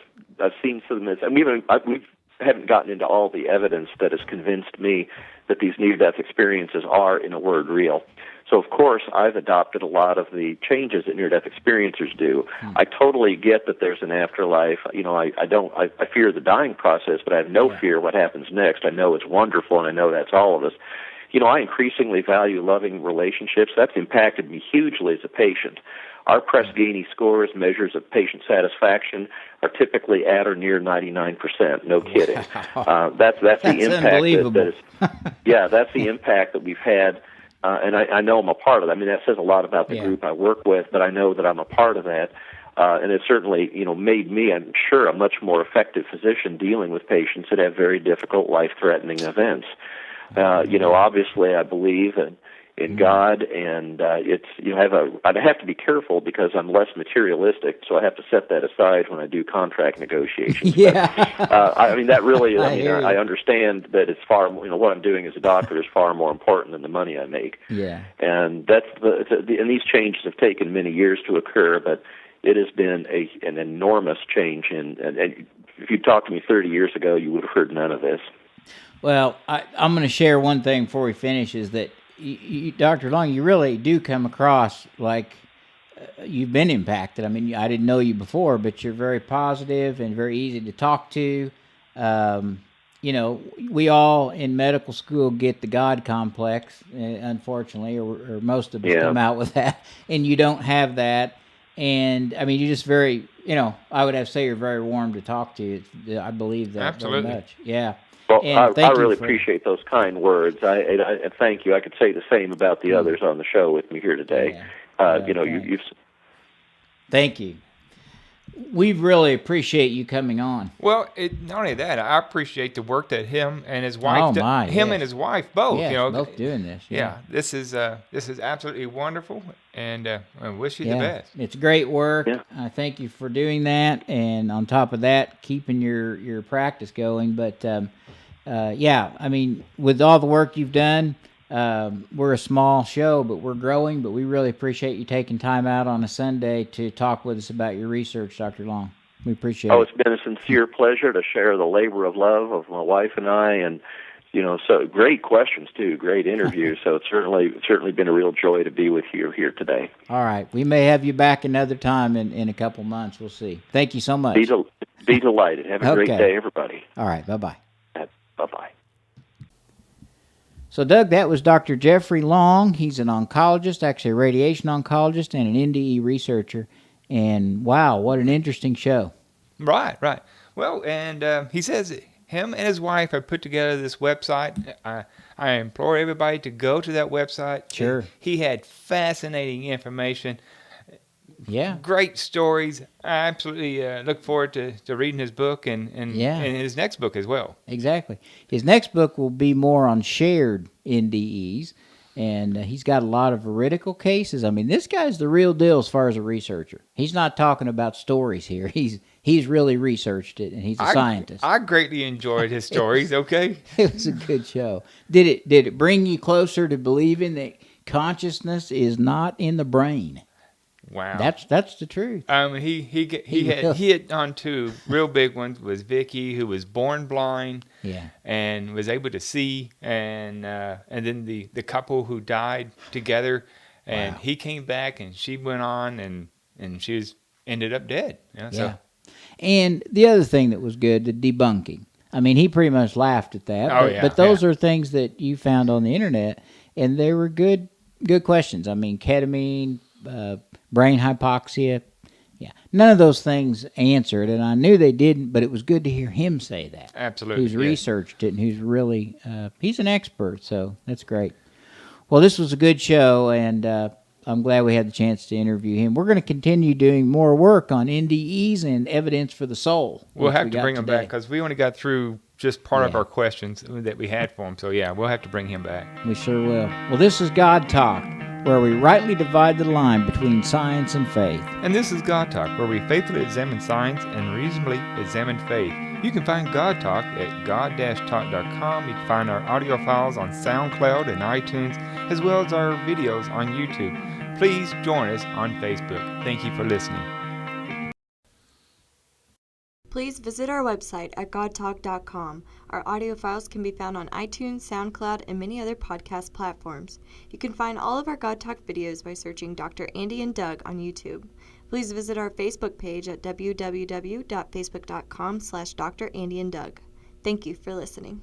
seen some of this. We haven't gotten into all the evidence that has convinced me that these near-death experiences are, in a word, real. So, of course, I've adopted a lot of the changes that near-death experiencers do. I totally get that there's an afterlife. I fear the dying process, but I have no fear what happens next. I know it's wonderful, and I know that's all of us. I increasingly value loving relationships. That's impacted me hugely as a patient. Our Press-Ganey scores, measures of patient satisfaction, are typically at or near 99%. No kidding. That's the impact. That's the impact that we've had, and I know I'm a part of that. I mean, that says a lot about the group I work with, but I know that I'm a part of that, and it certainly, made me, I'm sure, a much more effective physician dealing with patients that have very difficult, life-threatening events. Obviously, I believe in God, and I'd have to be careful because I'm less materialistic, so I have to set that aside when I do contract negotiations. Yeah. But, that really, I understand that it's far, what I'm doing as a doctor is far more important than the money I make. Yeah. And that's and these changes have taken many years to occur, but it has been an enormous change. And if you talked to me 30 years ago, you would have heard none of this. Well, I'm going to share one thing before we finish, is that Dr. Long, you really do come across like you've been impacted. I mean, I didn't know you before, but you're very positive and very easy to talk to. We all in medical school get the God complex, unfortunately, or most of us come out with that, and you don't have that. And, I mean, you're just very, I would have to say you're very warm to talk to. I believe that Absolutely. Very much. Yeah. Well, I really appreciate those kind words. I thank you. I could say the same about the others on the show with me here today. You've. Thank you. We really appreciate you coming on. Well, not only that, I appreciate the work that him and his wife, and his wife both. Both doing this. Yeah, this is absolutely wonderful, and I wish you the best. It's great work. Yeah. I thank you for doing that, and on top of that, keeping your practice going. But with all the work you've done, we're a small show, but we're growing. But we really appreciate you taking time out on a Sunday to talk with us about your research, Dr. Long. We appreciate Oh, it. it's been a sincere pleasure to share the labor of love of my wife and I, and so great questions too, great interview. So it's certainly been a real joy to be with you here today. All right. We may have you back another time in a couple months. We'll see. Thank you so much. Be delighted. Have a great day, everybody. All right. Bye-bye. Bye-bye. So, Doug, that was Dr. Jeffery Long. He's an oncologist, actually a radiation oncologist, and an NDE researcher. And, wow, what an interesting show. Right. Well, and he says him and his wife have put together this website. I implore everybody to go to that website. Sure. He had fascinating information. Yeah. Great stories. I absolutely look forward to reading his book and his next book as well. Exactly. His next book will be more on shared NDEs, and he's got a lot of veridical cases. I mean, this guy's the real deal as far as a researcher. He's not talking about stories here. He's really researched it, and he's a scientist. I greatly enjoyed his stories, okay? It was a good show. Did it bring you closer to believing that consciousness is not in the brain? Wow, that's the truth. He hit on two real big ones. Was Vicky, who was born blind, and was able to see, and then the couple who died together, and he came back, and she went on, and she ended up dead. So. And the other thing that was good, the debunking. I mean, he pretty much laughed at that. But those are things that you found on the internet, and they were good questions. I mean, ketamine. Brain hypoxia. Yeah. None of those things answered, and I knew they didn't, but it was good to hear him say that. Absolutely. Who's researched it and who's really, he's an expert, so that's great. Well, this was a good show, and I'm glad we had the chance to interview him. We're going to continue doing more work on NDEs and evidence for the soul. We'll have to bring him back because we only got through just part of our questions that we had for him. So, we'll have to bring him back. We sure will. Well, this is God Talk, where we rightly divide the line between science and faith. And this is God Talk, where we faithfully examine science and reasonably examine faith. You can find God Talk at god-talk.com. You can find our audio files on SoundCloud and iTunes, as well as our videos on YouTube. Please join us on Facebook. Thank you for listening. Please visit our website at godtalk.com. Our audio files can be found on iTunes, SoundCloud, and many other podcast platforms. You can find all of our God Talk videos by searching Dr. Andy and Doug on YouTube. Please visit our Facebook page at www.facebook.com/Dr. Andy and Doug. Thank you for listening.